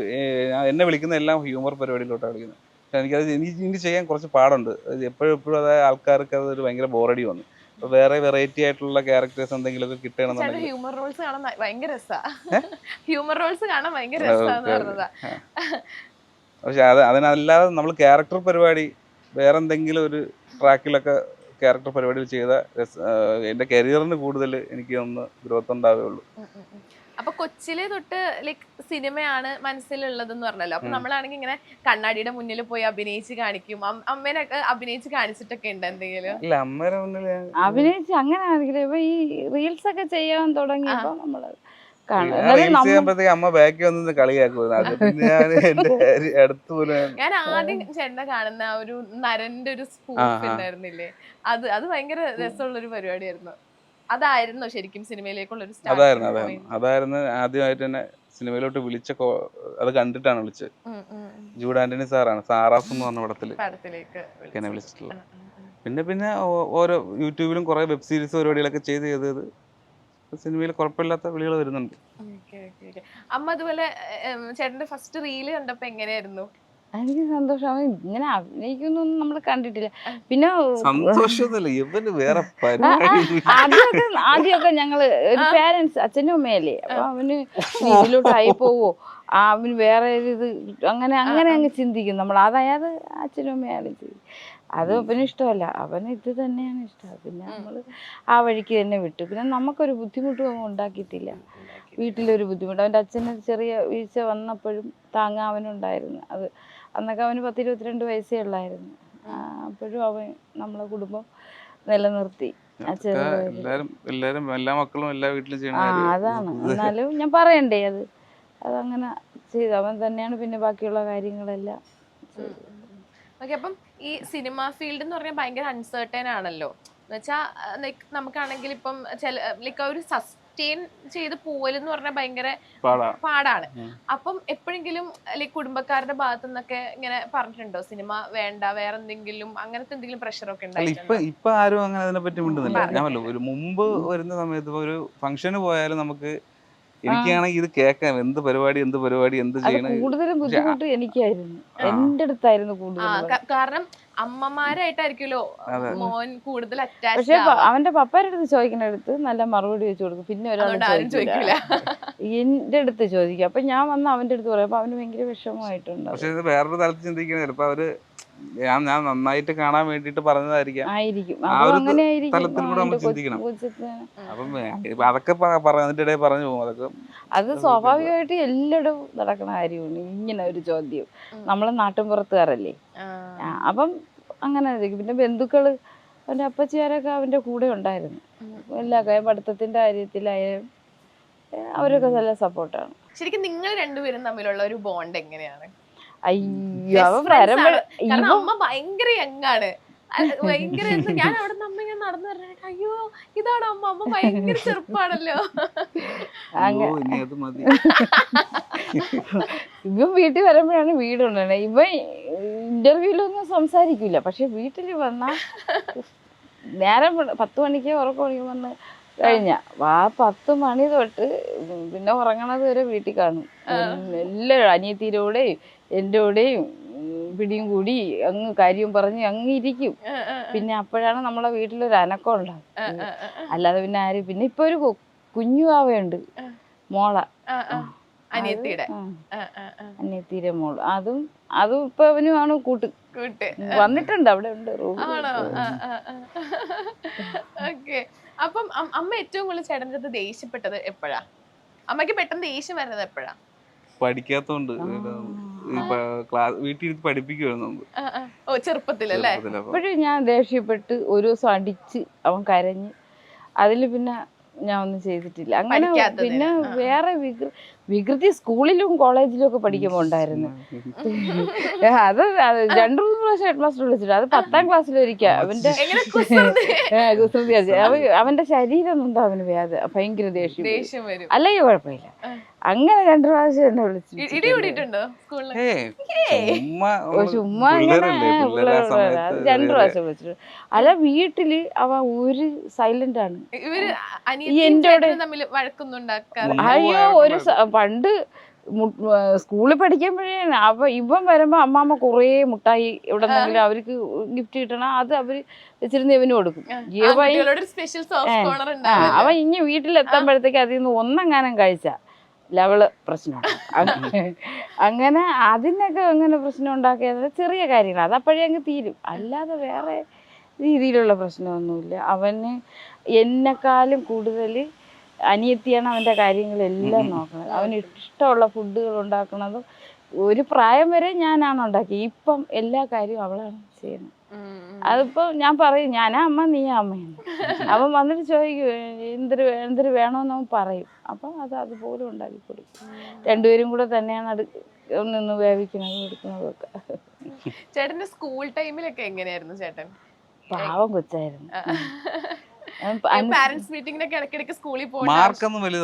എന്നെ വിളിക്കുന്ന എല്ലാം ഹ്യൂമർ പരിപാടിയിലോട്ടാണ് വിളിക്കുന്നത്. പക്ഷെ എനിക്ക് ചെയ്യാൻ കുറച്ച് പാടുണ്ട്. എപ്പോഴും അതായത് ആൾക്കാർക്ക് അതൊരു ഭയങ്കര ബോറടി വന്നു. വേറെ വെറൈറ്റി ആയിട്ടുള്ള ക്യാരക്ടേഴ്സ് എന്തെങ്കിലുമൊക്കെ കിട്ടണമെന്നുണ്ടെങ്കിൽ ഹ്യൂമർ റോൾസ് കാണാൻ ഭയങ്കര രസമാന്ന് പറഞ്ഞതാ. പക്ഷെ അതിനല്ലാതെ നമ്മൾ ക്യാരക്ടർ പരിപാടി വേറെ എന്തെങ്കിലും ഒരു ട്രാക്കിലൊക്കെ ക്യാരക്ടർ പരിപാടികൾ ചെയ്ത എൻ്റെ കരിയറിന് കൂടുതൽ എനിക്ക് ഒന്ന് ഗ്രോത്ത് ഉണ്ടാവുകയുള്ളൂ. അപ്പൊ കൊച്ചിലെ തൊട്ട് ലൈക് സിനിമയാണ് മനസ്സിലുള്ളതെന്ന് പറഞ്ഞല്ലോ. അപ്പൊ നമ്മളാണെങ്കിൽ ഇങ്ങനെ കണ്ണാടിയുടെ മുന്നിൽ പോയി അഭിനയിച്ച് കാണിക്കും. അമ്മേനൊക്കെ അഭിനയിച്ച് കാണിച്ചിട്ടൊക്കെ ഉണ്ട് എന്തെങ്കിലും? ഇല്ല, അമ്മേനെ മുന്നിൽ അഭിനയിച്ച് അങ്ങനെ ആണെങ്കിലും ഇപ്പൊ ഈ റീൽസ് ഒക്കെ ചെയ്യാൻ തുടങ്ങിയപ്പോ നമ്മള് അമ്മ ബാക്കി വന്ന് കളിയാക്കുമായിരുന്നു. ഞാൻ ആദ്യം ചേട്ടനെ കാണുന്ന ഒരു നരന്റെ ഒരു സ്പൂഫ് ഉണ്ടായിരുന്നില്ലേ, അത് ഭയങ്കര രസമുള്ള ഒരു പരിപാടിയായിരുന്നു. അതായിരുന്നു ശരിക്കും സിനിമയിലേക്കുള്ള ഒരു അതായിരുന്നു ആദ്യമായിട്ട് തന്നെ സിനിമയിലോട്ട് വിളിച്ച. അത് കണ്ടിട്ടാണ് വിളിച്ചത്. ജൂഡ് ആന്റണി സാറാണ് സാറാസ് എന്ന് പറഞ്ഞ പടത്തിലേക്ക് എന്നെ വിളിച്ചിട്ടുള്ളത്. പിന്നെ ഓരോ യൂട്യൂബിലും കുറെ വെബ് സീരീസ് പരിപാടികളൊക്കെ ചെയ്ത് സിനിമയിൽ കുഴപ്പമില്ലാത്ത വിളികൾ വരുന്നുണ്ട്. അമ്മ അതുപോലെ ചേട്ടന്റെ ഫസ്റ്റ് റീല് കണ്ടപ്പോ എങ്ങനെയായിരുന്നു? എനിക്ക് സന്തോഷം. അവൻ ഇങ്ങനെ അഭിനയിക്കുന്നൊന്നും നമ്മൾ കണ്ടിട്ടില്ല. പിന്നെ ആദ്യമൊക്കെ ഞങ്ങള് പാരന്റ്സ് അച്ഛനും അമ്മയല്ലേ, അപ്പൊ അവന് ഇതിലോട്ടായി പോവോ, അവന് വേറെ ഇത് അങ്ങനെ അങ്ങ് ചിന്തിക്കും നമ്മൾ. അതായത് അച്ഛനും അമ്മയാണ് ചെയ്യും. അത് അവന് ഇഷ്ടമല്ല, അവന് ഇത് തന്നെയാണ് ഇഷ്ടം. പിന്നെ നമ്മൾ ആ വഴിക്ക് തന്നെ വിട്ടു. പിന്നെ നമുക്കൊരു ബുദ്ധിമുട്ടും അവൻ ഉണ്ടാക്കിയിട്ടില്ല. വീട്ടിലൊരു ബുദ്ധിമുട്ട്. അവൻ്റെ അച്ഛന് ചെറിയ വീഴ്ച വന്നപ്പോഴും താങ്ങാൻ അവനുണ്ടായിരുന്നു. അത് അന്നൊക്കെ അവന് 10-22 വയസ്സേ ഉള്ളായിരുന്നു. അപ്പോഴും അവൻ നമ്മളെ കുടുംബം നിലനിർത്തി. എല്ലാരും എല്ലാ മക്കളും എല്ലാ വീട്ടിലും ചെയ്യണ അതാണ്. എന്നാലും ഞാൻ പറയണ്ടേ അതങ്ങനെ ചെയ്തു. അവൻ തന്നെയാണ് പിന്നെ ബാക്കിയുള്ള കാര്യങ്ങളെല്ലാം. ഓക്കെ, അപ്പം ഈ സിനിമ ഫീൽഡ് എന്ന് പറഞ്ഞാൽ ഭയങ്കര അൺസർട്ടൻ ആണല്ലോ. എന്നുവെച്ചാൽ ലൈക്ക് നമുക്കാണെങ്കിൽ ഇപ്പം ലൈക്ക് ഒരു സസ്റ്റെയിൻ ചെയ്ത് പോവലെന്ന് പറഞ്ഞാൽ ഭയങ്കര പാടാണ്. അപ്പം എപ്പോഴെങ്കിലും ലൈക്ക് കുടുംബക്കാരുടെ ഭാഗത്തു നിന്നൊക്കെ ഇങ്ങനെ പറഞ്ഞിട്ടുണ്ടോ സിനിമ വേണ്ട വേറെ എന്തെങ്കിലും അങ്ങനത്തെ എന്തെങ്കിലും പ്രഷറൊക്കെ ഉണ്ടായിട്ടുണ്ടോ? ഇപ്പൊ ആരും അങ്ങനെ അതിനെ പറ്റി മിണ്ടുന്നില്ല. ഞാൻ ഒരു മുമ്പ് വരുന്ന സമയത്ത് ഒരു ഫംഗ്ഷന് പോയാലും നമുക്ക് എനിക്കാണെങ്കിൽ ഇത് കേൾക്കാം, എന്ത് പരിപാടി എന്ത് ചെയ്യണം. കൂടുതലും ബുദ്ധിമുട്ട് എനിക്കായിരുന്നു, എന്റെ അടുത്തായിരുന്നു കൂടുതൽ. കാരണം അമ്മമാരായിട്ടായിരിക്കുമല്ലോ മോൻ കൂടുതൽ അറ്റാച്ച്. പക്ഷെ അവന്റെ പപ്പാരുടെ അടുത്ത് ചോദിക്കുന്ന അടുത്ത് നല്ല മറുപടി വെച്ച് കൊടുക്കും. പിന്നെ ഒരാളും ചോദിക്കില്ല, എന്റെ അടുത്ത് ചോദിക്കും. അപ്പൊ ഞാൻ വന്ന് അവന്റെ അടുത്ത് പറയാം. അപ്പൊ അവന് ഭയങ്കര വിഷമമായിട്ടുണ്ട്. പക്ഷെ ഇത് വേറൊരു തലത്തിൽ ചിന്തിക്കുന്നത് ചിലപ്പോ അവര് ഞാൻ നന്നായിട്ട് കാണാൻ വേണ്ടിട്ട് പറഞ്ഞതായിരിക്കും. തലത്തിൽ കൂടെ നമ്മൾ ചിന്തിക്കണം. അപ്പം അതൊക്കെ പറഞ്ഞിട്ടിടെ പറഞ്ഞു പോകും. അതൊക്കെ അത് സ്വാഭാവികമായിട്ട് എല്ലായിടും നടക്കുന്ന കാര്യമാണ് ഇങ്ങനെ ഒരു ചോദ്യം. നമ്മളെ നാട്ടിൻപുറത്തുകാരല്ലേ, അപ്പം അങ്ങനെ ആയിരിക്കും. പിന്നെ ബന്ധുക്കള് അവന്റെ അപ്പച്ചിയാരൊക്കെ അവന്റെ കൂടെ ഉണ്ടായിരുന്നു. എല്ലാ പഠിത്തത്തിന്റെ കാര്യത്തിലായാലും അവരൊക്കെ നല്ല സപ്പോർട്ടാണ്. ശരിക്കും നിങ്ങൾ രണ്ടുപേരും തമ്മിലുള്ള ഒരു ബോണ്ട് എങ്ങനെയാണ്? അയ്യോ, അമ്മ ഭയങ്കര യങ്ങാണ്, ഭയങ്കര. ഞാൻ അവിടെ നിന്ന് അമ്മ ഞാൻ നടന്നു പറഞ്ഞ അയ്യോ ഇതാണ് അമ്മ, അമ്മ ഭയങ്കര ചെറുപ്പാണല്ലോ. ഇവൻ വീട്ടിൽ വരുമ്പോഴാണ് വീടുണ്ടാണ്. ഇവൻ ഇന്റർവ്യൂലൊന്നും സംസാരിക്കില്ല, പക്ഷെ വീട്ടിൽ വന്നാ നേരം 10 മണിക്ക് ഉറക്കം വന്ന് കഴിഞ്ഞ 10 മണി തൊട്ട് പിന്നെ ഉറങ്ങണത് വരെ വീട്ടിൽ കാണും. എല്ലാവരും അനിയത്തിയുടെ കൂടെയും എൻ്റെ കൂടെയും പിടിയും കൂടി അങ്ങ് കാര്യം പറഞ്ഞ് അങ്ങ് ഇരിക്കും. പിന്നെ അപ്പോഴാണ് നമ്മളെ വീട്ടിലൊരു അനക്കം ഉണ്ടാകും. അല്ലാതെ പിന്നെ ആര്. പിന്നെ ഇപ്പൊ ഒരു കുഞ്ഞു ആവയുണ്ട്, മോള, അനിയത്തിയുടെ മോള്. അതും ഇപ്പൊ അവനുമാണ് കൂട്ട് വന്നിട്ടുണ്ട്, അവിടെ ഉണ്ട്. ഓക്കെ, അപ്പം അമ്മ ഏറ്റവും കൂടുതൽ ചേട്ടൻ്റെ അടുത്ത് ദേഷ്യപ്പെട്ടത് എപ്പോഴാ? അമ്മയ്ക്ക് പെട്ടെന്ന് ദേഷ്യം വരുന്നത് എപ്പോഴാ? പഠിക്കാത്തോണ്ട് വീട്ടിൽ പഠിപ്പിക്കുമായിരുന്നു. ചെറുപ്പത്തിലല്ലേ? അപ്പോഴും ഞാൻ ദേഷ്യപ്പെട്ട് ഒരു ദിവസം അടിച്ച് അവൻ കരഞ്ഞ്. അതില് പിന്നെ ഞാൻ ഒന്നും ചെയ്തിട്ടില്ല അങ്ങനെ. പിന്നെ വേറെ വികൃതി സ്കൂളിലും കോളേജിലും ഒക്കെ പഠിക്കുമ്പോ ഉണ്ടായിരുന്നു. അത് 2-3 പ്രാവശ്യം ഹെഡ് മാസ്റ്റർ വിളിച്ചിട്ട്. അത് 10ാം ക്ലാസ്സിലൊരിക്കാ. അവന്റെ അവന്റെ ശരീരം ഒന്നും അവന് ഭയങ്കര ദേഷ്യം അല്ലെങ്കിൽ കുഴപ്പമില്ല. അങ്ങനെ 2 പ്രാവശ്യം എന്നെ വിളിച്ചു. ചുമ്മാ ഇങ്ങനെ 2 പ്രാവശ്യം വിളിച്ചിട്ട്. അല്ല, വീട്ടില് അവ ഒരു സൈലന്റ് ആണ്. അയ്യോ, ഒരു പണ്ട് സ്കൂളിൽ പഠിക്കുമ്പോഴേ ഇവൻ വരുമ്പോ അമ്മാമ്മ കുറേ മുട്ടായി എവിടെന്നെങ്കിലും അവർക്ക് ഗിഫ്റ്റ് കിട്ടണം, അത് അവര് വെച്ചിരുന്ന് ഇവന് കൊടുക്കും. അവൻ ഇനി വീട്ടിലെത്തുമ്പോഴത്തേക്ക് അതിൽ നിന്ന് ഒന്നെങ്ങാനും കഴിച്ച ലെവല് പ്രശ്നമാണ്. അങ്ങനെ അതിനൊക്കെ അങ്ങനെ പ്രശ്നം ഉണ്ടാക്കിയത് ചെറിയ കാര്യങ്ങൾ, അതപ്പോഴേ അങ്ങ് തീരും. അല്ലാതെ വേറെ രീതിയിലുള്ള പ്രശ്നമൊന്നുമില്ല. അവന് എന്നെക്കാളും കൂടുതൽ അനിയത്തിയാണ് അവൻ്റെ കാര്യങ്ങളെല്ലാം നോക്കുന്നത്. അവന് ഇഷ്ടമുള്ള ഫുഡുകൾ ഉണ്ടാക്കുന്നതും ഒരു പ്രായം വരെ ഞാനാണ് ഉണ്ടാക്കി. ഇപ്പം എല്ലാ കാര്യവും അവളാണ് ചെയ്യുന്നത്. അതിപ്പോ ഞാൻ പറയും ഞാനാ അമ്മ നീയാ അമ്മയെന്ന്. അവൻ വന്നിട്ട് ചോദിക്കും എന്തൊരു വേണമെന്ന് അവൻ പറയും. അപ്പം അതുപോലെ ഉണ്ടാക്കി കൊടുക്കും. 2 പേരും കൂടെ തന്നെയാണ് നിന്ന് വേവിക്കുന്നതും എടുക്കുന്നതും ഒക്കെ. ചേട്ടന്റെ സ്കൂൾ ടൈമിലൊക്കെ എങ്ങനെയായിരുന്നു ചേട്ടൻ? പാവം കൊച്ചായിരുന്നു. പാരന്റ്സ് മീറ്റിംഗിനൊക്കെ ഇടയ്ക്കിടയ്ക്ക് സ്കൂളിൽ പോയി മാർക്കൊന്നും വലിയ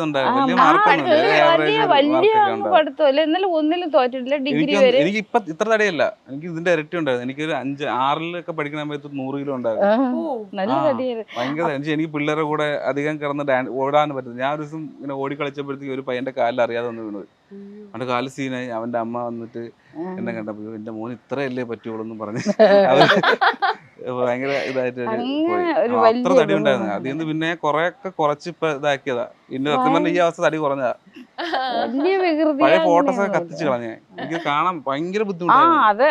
പഠിത്തമല്ല. എന്നാലും ഒന്നിലും തോറ്റിട്ടില്ല. ഡിഗ്രി വരെ. എനിക്ക് ഇപ്പൊ ഇത്ര തടിയല്ല, എനിക്ക് ഇതിന്റെ ഇരട്ടി ഉണ്ടായിരുന്നു. എനിക്കൊരു 5-6 പഠിക്കുന്ന സമയത്ത് 100 കിലോ ഉണ്ടായിരുന്നു. നല്ല തടിയായിരുന്നു. ഭയങ്കര. എനിക്ക് പിള്ളേരുടെ കൂടെ അധികം കിടന്ന് ഓടാൻ പറ്റുന്നത്. ഞാൻ ഒരു ദിവസം ഇങ്ങനെ ഓടി കളിച്ചപ്പോഴത്തേക്ക് ഒരു പയ്യന്റെ കാലിൽ അറിയാതെ വന്ന് വീണത്. അവന്റെ കാല് സീനായി. അവന്റെ അമ്മ വന്നിട്ട് എന്നെ കണ്ടപ്പോ എന്റെ മോൻ ഇത്രയല്ലേ പറ്റുള്ളൂ എന്ന് പറഞ്ഞ് ഭയങ്കര ഇതായിട്ട് അത്ര തടി ഉണ്ടായിരുന്നു. അതിൽ നിന്ന് പിന്നെ കുറച്ച് ഇപ്പൊ ഇതാക്കിയതാ. പിന്നെ സത്യം പറഞ്ഞ ഈ അവസ്ഥ തടി കുറഞ്ഞതാ. വലിയ വികൃതി. പഴയ ഫോട്ടോസൊക്കെ കത്തിച്ച് കളഞ്ഞ. എനിക്ക് കാണാൻ ഭയങ്കര ആ ബുദ്ധിമുട്ടായിരുന്നു. അത്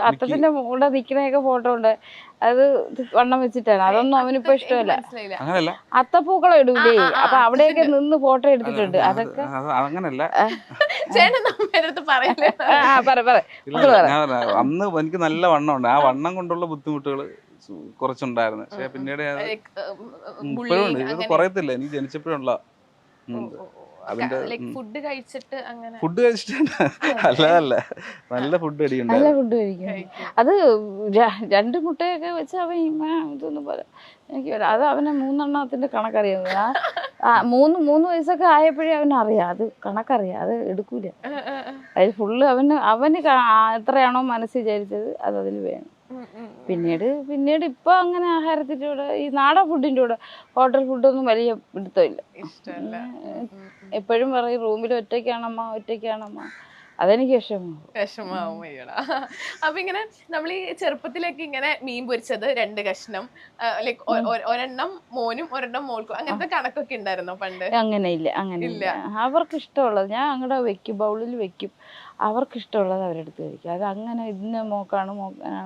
അത്തത്തിന്റെ കൂടെ നിക്കണൊക്കെ ഫോട്ടോ ഉണ്ട്. അത് വണ്ണം വെച്ചിട്ടാണ്. അതൊന്നും അവനിപ്പോ ഇഷ്ടമല്ല. മനസ്സിലായില്ല. അങ്ങനല്ല, അത്തപ്പൂക്കളം ഇടൂലേ, അപ്പൊ അവിടെയൊക്കെ നിന്ന് ഫോട്ടോ എടുത്തിട്ടുണ്ട്. അതൊക്കെ അങ്ങനല്ല. ചേട്ടൻ നമ്മുടെ അടുത്ത് പറയില്ലേ? അന്ന് എനിക്ക് നല്ല വണ്ണം ഉണ്ട്. ആ വണ്ണം കൊണ്ടുള്ള ബുദ്ധിമുട്ടുകൾ കുറച്ചുണ്ടായിരുന്നു. പക്ഷെ പിന്നീട് ഇപ്പോഴും ഉണ്ട്. ഇത് കുറയത്തില്ല. എനിക്ക് ജനിച്ചപ്പോഴുള്ള അതിന്റെ ഫുഡ് കഴിച്ചിട്ട് അങ്ങനെ ഫുഡ് കഴിച്ചിട്ട് അല്ല നല്ല ഫുഡ് നല്ല അടിയുണ്ടായിരുന്നു. ഫുഡ് കഴിക്കും. അത് 2 മുട്ടയൊക്കെ വെച്ച് അവൻ ഇതൊന്നും പോലെ എനിക്ക് അത് അവനെ 3 കണക്കറിയാം. ആ 3 വയസ്സൊക്കെ ആയപ്പോഴേ അവനറിയാം. അത് കണക്കറിയാം. അത് എടുക്കൂല. അത് ഫുള്ള് അവന് എത്രയാണോ മനസ്സ് വിചാരിച്ചത് അത് അതിൽ വേണം. പിന്നീട് ഇപ്പൊ അങ്ങനെ ആഹാരത്തിന്റെ കൂടെ ഈ നാടൻ ഫുഡിന്റെ കൂടെ ഹോട്ടൽ ഫുഡൊന്നും വലിയ പിടുത്തമില്ല. ഇഷ്ടമല്ല. എപ്പോഴും പറയും റൂമിൽ ഒറ്റയ്ക്കാണമ്മ. അതെനിക്ക് വിഷമാവും. അയ്യടാ. അപ്പൊ ഇങ്ങനെ നമ്മൾ ഈ ചെറുപ്പത്തിലേക്ക് ഇങ്ങനെ മീൻ പൊരിച്ചത് 2 കഷ്ണം, ലൈക്ക് ഒരെണ്ണം മോനും ഒരെണ്ണം മോൾക്കും, അങ്ങനത്തെ കണക്കൊക്കെ ഉണ്ടായിരുന്നോ പണ്ട്? അങ്ങനെ ഇല്ല. അവർക്ക് ഇഷ്ടമുള്ളത് ഞാൻ അങ്ങടെ വെക്കും, ബൗളിൽ വെക്കും. അവർക്ക് ഇഷ്ടമുള്ളത് അവരെടുത്ത് കഴിക്കും. അത് അങ്ങനെ ഇന്ന മോക്കാണ്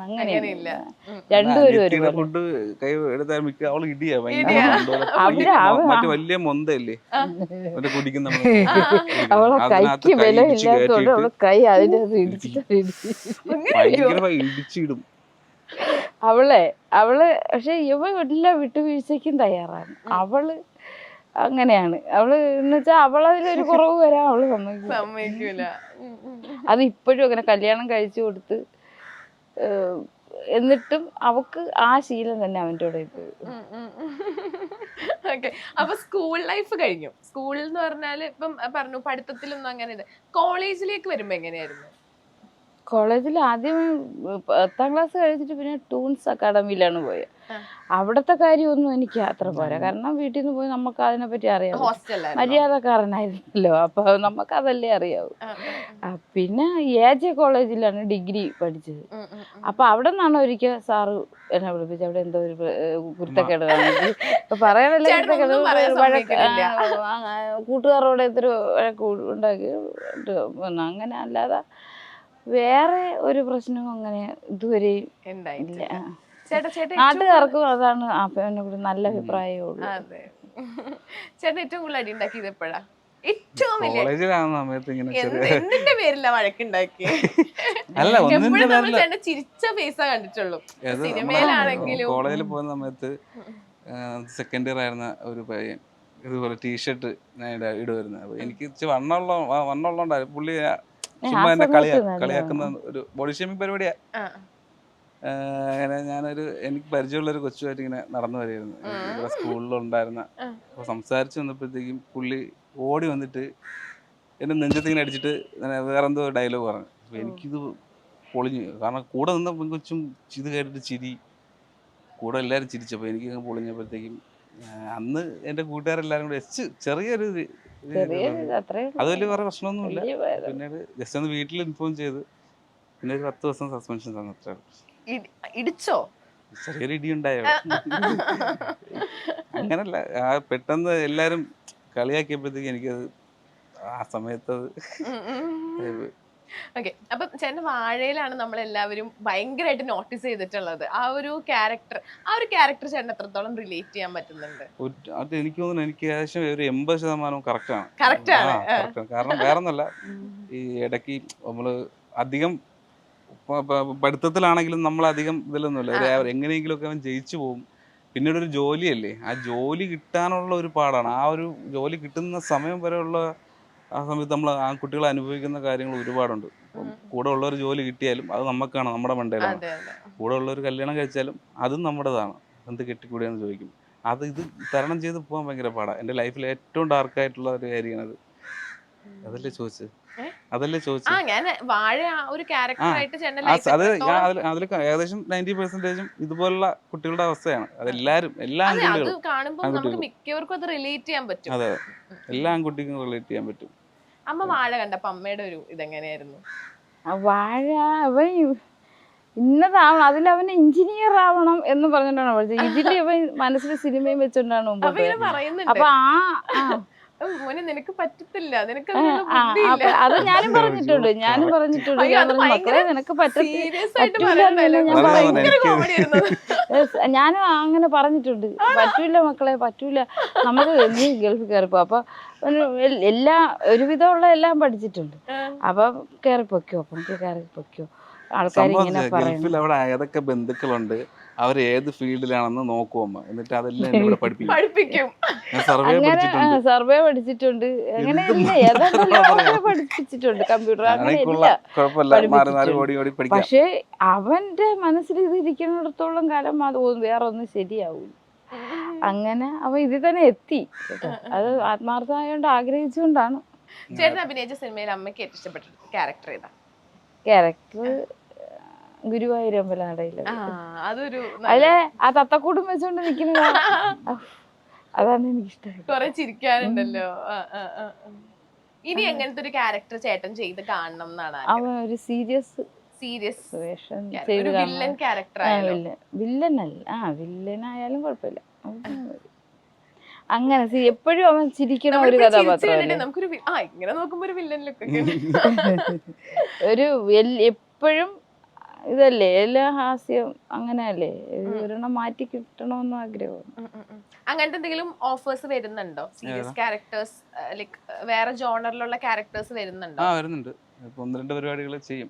അങ്ങനെയില്ല. രണ്ടുപേരും ഫുഡ് കൈ എടുത്താൽ മിക്ക അവള് ഇടിയാ മറ്റേ വലിയ മൊന്തല്ലേ കുടിക്കുന്ന അവളെ കൈക്ക് വില ഇല്ലാത്തതുകൊണ്ട് അവളെ കൈ അതിന്റെ ഇടിച്ചിടും. അവള് പക്ഷെ ഇവ എല്ലാ വിട്ടുവീഴ്ചയ്ക്കും തയ്യാറാണ്. അവള് അങ്ങനെയാണ്. അവള് എന്ന് വെച്ചാൽ അവളതിലൊരു കുറവ് വരാൻ അവള് സമ്മതിക്കൂല. അത് ഇപ്പോഴും അങ്ങനെ കല്യാണം കഴിച്ചു കൊടുത്ത് എന്നിട്ടും അവക്ക് ആ ശീലം തന്നെ അവൻ്റെ കൂടെ ഇപ്പോഴും. ഓക്കെ. അപ്പൊ സ്കൂൾ ലൈഫ് കഴിഞ്ഞു. സ്കൂളിൽ എന്ന് പറഞ്ഞാല് ഇപ്പം പറഞ്ഞു പഠിത്തത്തിലൊന്നും അങ്ങനെ ഇത്. കോളേജിലേക്ക് വരുമ്പോ എങ്ങനെയായിരുന്നു? കോളേജിൽ ആദ്യം 10ാം ക്ലാസ് കഴിഞ്ഞിട്ട് പിന്നെ ടൂൺസ് അക്കാഡമിയിലാണ് പോയത്. അവിടുത്തെ കാര്യമൊന്നും എനിക്ക് അത്ര പോരാ. കാരണം വീട്ടിൽ നിന്ന് പോയി നമുക്ക് അതിനെപ്പറ്റി അറിയാം. മര്യാദക്കാരനായിരുന്നല്ലോ, അപ്പൊ നമുക്ക് അതല്ലേ അറിയാവൂ. പിന്നെ AJ കോളേജിലാണ് ഡിഗ്രി പഠിച്ചത്. അപ്പൊ അവിടെ നിന്നാണ് ഒരിക്കൽ സാറ് എന്നെ വിളിപ്പിച്ചത്. അവിടെ എന്തോ ഒരു കുരുത്തക്കേട് കാണിച്ചു. ഇപ്പൊ പറയാനല്ലേ കൂട്ടുകാരോട് എത്ര ഉണ്ടാക്കി. അങ്ങനെ അല്ലാതെ വേറെ ഒരു പ്രശ്നവും അങ്ങനെ ഇതുവരെയും ഇല്ല. നാട്ടുകാർക്കും അതാണ് എന്നെ കൂടി നല്ല അഭിപ്രായമേ ഉള്ളൂ. അതെ. ചേട്ടൻ ഏറ്റവും കൂടുതൽ അടി ഉണ്ടാക്കിയത് എപ്പോഴാ? ഏറ്റവും വലിയ എന്തിന്റെ പേരില്ല വഴക്കുണ്ടാക്കി? എപ്പോഴും നമ്മൾ ചേട്ടൻ ചിരിച്ച ഫേസാ കണ്ടിട്ടുള്ളൂ സിനിമയിലാണെങ്കിലും. കോളേജിൽ പോകുന്ന സമയത്ത് സെക്കൻഡ് ഇയർ ആയിരുന്ന ഒരു പയ്യൻ ഇതുപോലെ ടീഷർട്ട് ഞാൻ ഇടുമായിരുന്നു. അപ്പൊ എനിക്ക് വണ്ണമുള്ളതുകൊണ്ടായിരുന്നു. പുള്ളി ചുമ്മാ എന്നെ കളിയാക്കുന്ന ഒരു ബോഡി ഷേമിങ് പരിപാടിയാ. അങ്ങനെ എനിക്ക് പരിചയമുള്ളൊരു കൊച്ചുമായിട്ട് ഇങ്ങനെ നടന്നു വരികയായിരുന്നു. ഇവിടെ സ്കൂളിലുണ്ടായിരുന്ന. അപ്പൊ സംസാരിച്ച് വന്നപ്പോഴത്തേക്കും പുള്ളി ഓടി വന്നിട്ട് എന്നെ നെഞ്ചത്തിങ്ങനെ അടിച്ചിട്ട് വേറെന്തോ ഡയലോഗ് പറഞ്ഞു. അപ്പൊ എനിക്കിത് പൊളിഞ്ഞു. കാരണം കൂടെ നിന്ന പെൺകൊച്ചും ഇത് കേട്ടിട്ട് ചിരി, കൂടെ എല്ലാവരും ചിരിച്ചപ്പോൾ എനിക്ക് പൊളിഞ്ഞപ്പോഴത്തേക്കും അന്ന് എൻ്റെ കൂട്ടുകാരെല്ലാരും കൂടെ ചെറിയൊരു അത് വലിയ വേറെ പ്രശ്നമൊന്നുമില്ല. പിന്നീട് ജസ്റ്റ് ഒന്ന് വീട്ടിൽ ഇൻഫോം ചെയ്ത് പിന്നെ ഒരു 10 ദിവസം സസ്പെൻഷൻ തന്നിട്ട് ഇടിച്ചോ? ചെറിയൊരു ഇടിയുണ്ടായോ? അങ്ങനല്ല, പെട്ടെന്ന് എല്ലാരും കളിയാക്കിയപ്പോഴത്തേക്ക് എനിക്കത് ആ സമയത്ത് ഓക്കെ. അപ്പൊ ചേട്ടൻ വാഴയിലാണ് നമ്മളെല്ലാവരും ഭയങ്കരമായിട്ട് നോട്ടീസ് ചെയ്തിട്ടുള്ളത്. ആ ഒരു ക്യാരക്ടർ ചേട്ടൻ എത്രത്തോളം റിലേറ്റ് ചെയ്യാൻ പറ്റുന്നുണ്ട്? അത് എനിക്ക് തോന്നുന്നു എനിക്ക് ഏകദേശം ഒരു 80% കറക്റ്റാണ്. കാരണം വേറൊന്നുമല്ല, ഈ ഇടയ്ക്ക് നമ്മള് അധികം പഠിത്തത്തിലാണെങ്കിലും നമ്മളധികം ഇതിലൊന്നുമില്ല. എങ്ങനെയെങ്കിലും ഒക്കെ അവൻ ജയിച്ചു പോകും. പിന്നീട് ഒരു ജോലിയല്ലേ, ആ ജോലി കിട്ടാനുള്ള ഒരു പാടാണ്. ആ ഒരു ജോലി കിട്ടുന്ന സമയം വരെയുള്ള ആ സമയത്ത് നമ്മൾ ആ കുട്ടികൾ അനുഭവിക്കുന്ന കാര്യങ്ങൾ ഒരുപാടുണ്ട്. കൂടെ ഉള്ളൊരു ജോലി കിട്ടിയാലും അത് നമുക്കാണ്, നമ്മുടെ മണ്ടയിലാണ്. കൂടെ ഉള്ളൊരു കല്യാണം കഴിച്ചാലും അതും നമ്മുടേതാണ്. എന്ത് കെട്ടിക്കൂടിയെന്ന് ചോദിക്കും. ഇത് തരണം ചെയ്ത് പോകാൻ ഭയങ്കര പാടാണ്. എൻ്റെ ലൈഫിൽ ഏറ്റവും ഡാർക്കായിട്ടുള്ള ഒരു കാര്യമാണ് അത്. അതല്ലേ ചോദിച്ചത്? അത് അതിൽ ഏകദേശം 90% ഇതുപോലുള്ള കുട്ടികളുടെ അവസ്ഥയാണ്. അതെല്ലാരും എല്ലാ ആൺകുട്ടികൾക്കും അതെ, എല്ലാ ആൺകുട്ടിക്കും റിലേറ്റ് ചെയ്യാൻ പറ്റും. അമ്മ വാഴ കണ്ടപ്പോ അമ്മയുടെ ഒരു ഇതെങ്ങനെയായിരുന്നു? വാഴ അവൻ ഇന്നതാവണം, അതിലവന് എഞ്ചിനീയർ ആവണം എന്ന് പറഞ്ഞിട്ടാണ് പഠിച്ചത്. ഇതില് അവൻ മനസ്സിൽ സിനിമയും വെച്ചോണ്ടാണ് മുമ്പ്. അപ്പൊ മോനെ നിനക്ക് പറ്റത്തില്ല, നിനക്ക് അത് ഞാനും പറഞ്ഞിട്ടുണ്ട് ഞാൻ പറഞ്ഞു, മക്കളെ നിനക്ക് സീരിയസ് ആയിട്ട് പറ്റൂല പറയാൻ എന്ന് ഞാൻ അതാണ് പറഞ്ഞു. ഭയങ്കര കോമഡി ആയിരുന്നു. ഞാനും അങ്ങനെ പറഞ്ഞിട്ടുണ്ട്, പറ്റൂല മക്കളെ പറ്റൂല, നമുക്ക് നീ ഗൾഫിൽ കയറിപ്പോ. അപ്പൊ എല്ലാ ഒരുവിധമുള്ള എല്ലാം പഠിച്ചിട്ടുണ്ട്. അപ്പൊ കയറിപ്പൊക്കോ, അപ്പൊ നമുക്ക് കയറിപ്പൊക്കോ, ആൾക്കാർ ഇങ്ങനെ ഗൾഫിൽ അവിടെ ഏതൊക്കെ ബന്ധുക്കളുണ്ട്, അവർ ഏത് ഫീൽഡിലാണെന്ന് നോക്കും അമ്മ, എന്നിട്ട് അതെല്ലാം എന്നെ ഇവിടെ പഠിപ്പിക്കും. ഞാൻ സർവേ അങ്ങനെ പഠിച്ചിട്ടുണ്ട്. സർവേ പഠിച്ചിട്ടുണ്ട്, അങ്ങനെ ഇല്ല ഏതാണ്ട് പഠിപ്പിച്ചിട്ടുണ്ട്. കമ്പ്യൂട്ടർ അങ്ങനെ ഇല്ല, കുഴപ്പമില്ല, മാറി മാറി ഓടി ഓടി പഠിക്കാം. പക്ഷെ അവന്റെ മനസ്സിൽ ഇത് ഇരിക്കുന്നിടത്തോളം കാലം അത് വേറെ ഒന്നും ശരിയാവൂല. അങ്ങനെ അവ ഇതിൽ തന്നെ എത്തി കേട്ടോ. അത് ആത്മാർത്ഥമായോണ്ട് ആഗ്രഹിച്ചുകൊണ്ടാണ്. ചേട്ടൻ അഭിനയിച്ച സിനിമയിൽ അമ്മയ്ക്ക് ഏറ്റവും ഇഷ്ടപ്പെട്ട ക്യാരക്ടർ ഏതാ? ക്യാരക്ടർ ഗുരുവായൂരമ്പല നടയില് അതൊരു അല്ലെ ആ തത്തക്കൂടും വെച്ചോണ്ട് നിക്കുന്ന അതാണ് എനിക്കിഷ്ടം. കൊറേ ചിരിക്കാനുണ്ടല്ലോ. ഇനി എങ്ങനത്തെ ഒരു ക്യാരക്ടർ ചേട്ടൻ ചെയ്ത് കാണണം എന്നാണ്? അവൻ ഒരു സീരിയസ് വേഷം ചെയ്ത് വില്ലൻ ക്യാരക്ടർ വില്ലനല്ല, വില്ലനായാലും കുഴപ്പമില്ല. അങ്ങനെ എപ്പോഴും അവൻ ചിരിക്കണ ഒരു കഥാപാത്രം. നമുക്കൊരു ഇങ്ങനെ നോക്കുമ്പോ ഒരു വില്ലനിലൊക്കെ ഒരു എപ്പോഴും ഇതല്ലേ, എല്ലാ ഹാസ്യം അങ്ങനെയല്ലേ, ഒരെണ്ണം മാറ്റി കിട്ടണമെന്ന് ആഗ്രഹമാണ്. അങ്ങനത്തെ എന്തെങ്കിലും ഓഫേഴ്സ് വരുന്നുണ്ടോ? സീരിയസ് ക്യാരക്ടേഴ്സ് ലൈക് വേറെ ജോണറിലുള്ള ക്യാരക്ടേഴ്സ് വരുന്നുണ്ടോ? വരുന്നുണ്ട്, 1-2 പരിപാടികൾ ചെയ്യും.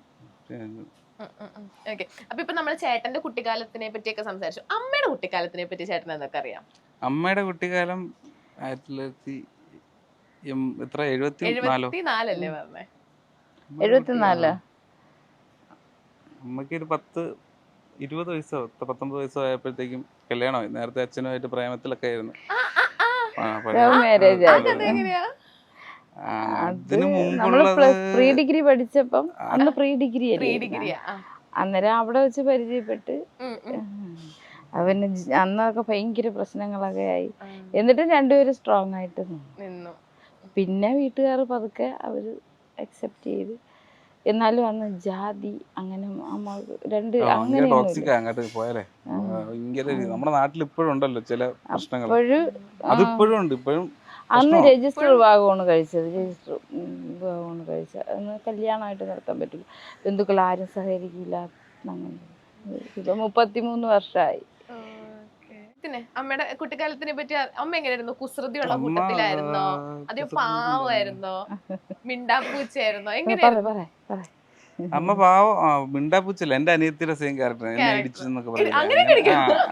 ഓക്കെ. അപ്പൊ ഇപ്പൊ നമ്മൾ ചേട്ടന്റെ കുട്ടിക്കാലത്തിനെ പറ്റിയൊക്കെ സംസാരിച്ചു. അമ്മയുടെ കുട്ടിക്കാലത്തിനെ പറ്റി ചേട്ടൻ എന്തൊക്കെ അറിയാം? അമ്മയുടെ കുട്ടിക്കാലം 1974 അല്ലേ പറഞ്ഞേ? 74. അമ്മയ്ക്ക് ഒരു 20 വയസ്സോ 19 വയസ്സോ ആയപ്പോഴത്തേക്കും കല്യാണമായി. നേരത്തെ അച്ഛനുമായിട്ട് പ്രേമത്തിലൊക്കെ ആയിരുന്നു. മാരേജ് എങ്ങനെയാ? അതിന് നമ്മള് മുമ്പുള്ളത് പ്രീ ഡിഗ്രി പഠിച്ചപ്പം, അന്ന് പ്രീ ഡിഗ്രി ഡിഗ്രിയാ? അന്നേരം അവിടെ വെച്ച് പരിചയപ്പെട്ട് അവന് അന്നൊക്കെ ഭയങ്കര പ്രശ്നങ്ങളൊക്കെ ആയി. എന്നിട്ടും രണ്ടുപേരും സ്ട്രോങ് ആയിട്ട് നിന്നു. പിന്നെ വീട്ടുകാർ പതുക്കെ അവര് അക്സെപ്റ്റ് ചെയ്ത്. എന്നാലും അന്ന് ജാതി അങ്ങനെ ടോക്സിക് അങ്ങോട്ട് പോയാലേ ഭയങ്കര. നമ്മുടെ നാട്ടിൽ ഇപ്പോഴും ഉണ്ടല്ലോ ചില പ്രശ്നങ്ങൾ, അതിപ്പോഴും ഉണ്ട്. ഇപ്പോഴും അന്ന് രജിസ്റ്റർ വിവാഹമാണ് കഴിച്ചത്. അന്ന് കല്യാണമായിട്ട് നടത്താൻ പറ്റില്ല, ബന്ധുക്കൾ ആരും സഹകരിക്കില്ല. അങ്ങനെ ഇപ്പൊ 33 വർഷമായി. പിന്നെ അമ്മയുടെ കുട്ടിക്കാലത്തിനെ പറ്റി അമ്മ എങ്ങനെയായിരുന്നു? കുസൃതിയുള്ള കൂട്ടത്തിലായിരുന്നോ, അതോ പാവമായിരുന്നോ, മിണ്ടാപ്പൂച്ചായിരുന്നോ? എങ്ങനെയായിരുന്നു? അമ്മ പാവം, മിണ്ടാപ്പൂച്ചല്ല, എന്റെ അനിയത്തിയുടെ സെയിം ക്യാരക്ടർ, എന്നെ ഇടിച്ചെന്നൊക്കെ പറഞ്ഞു.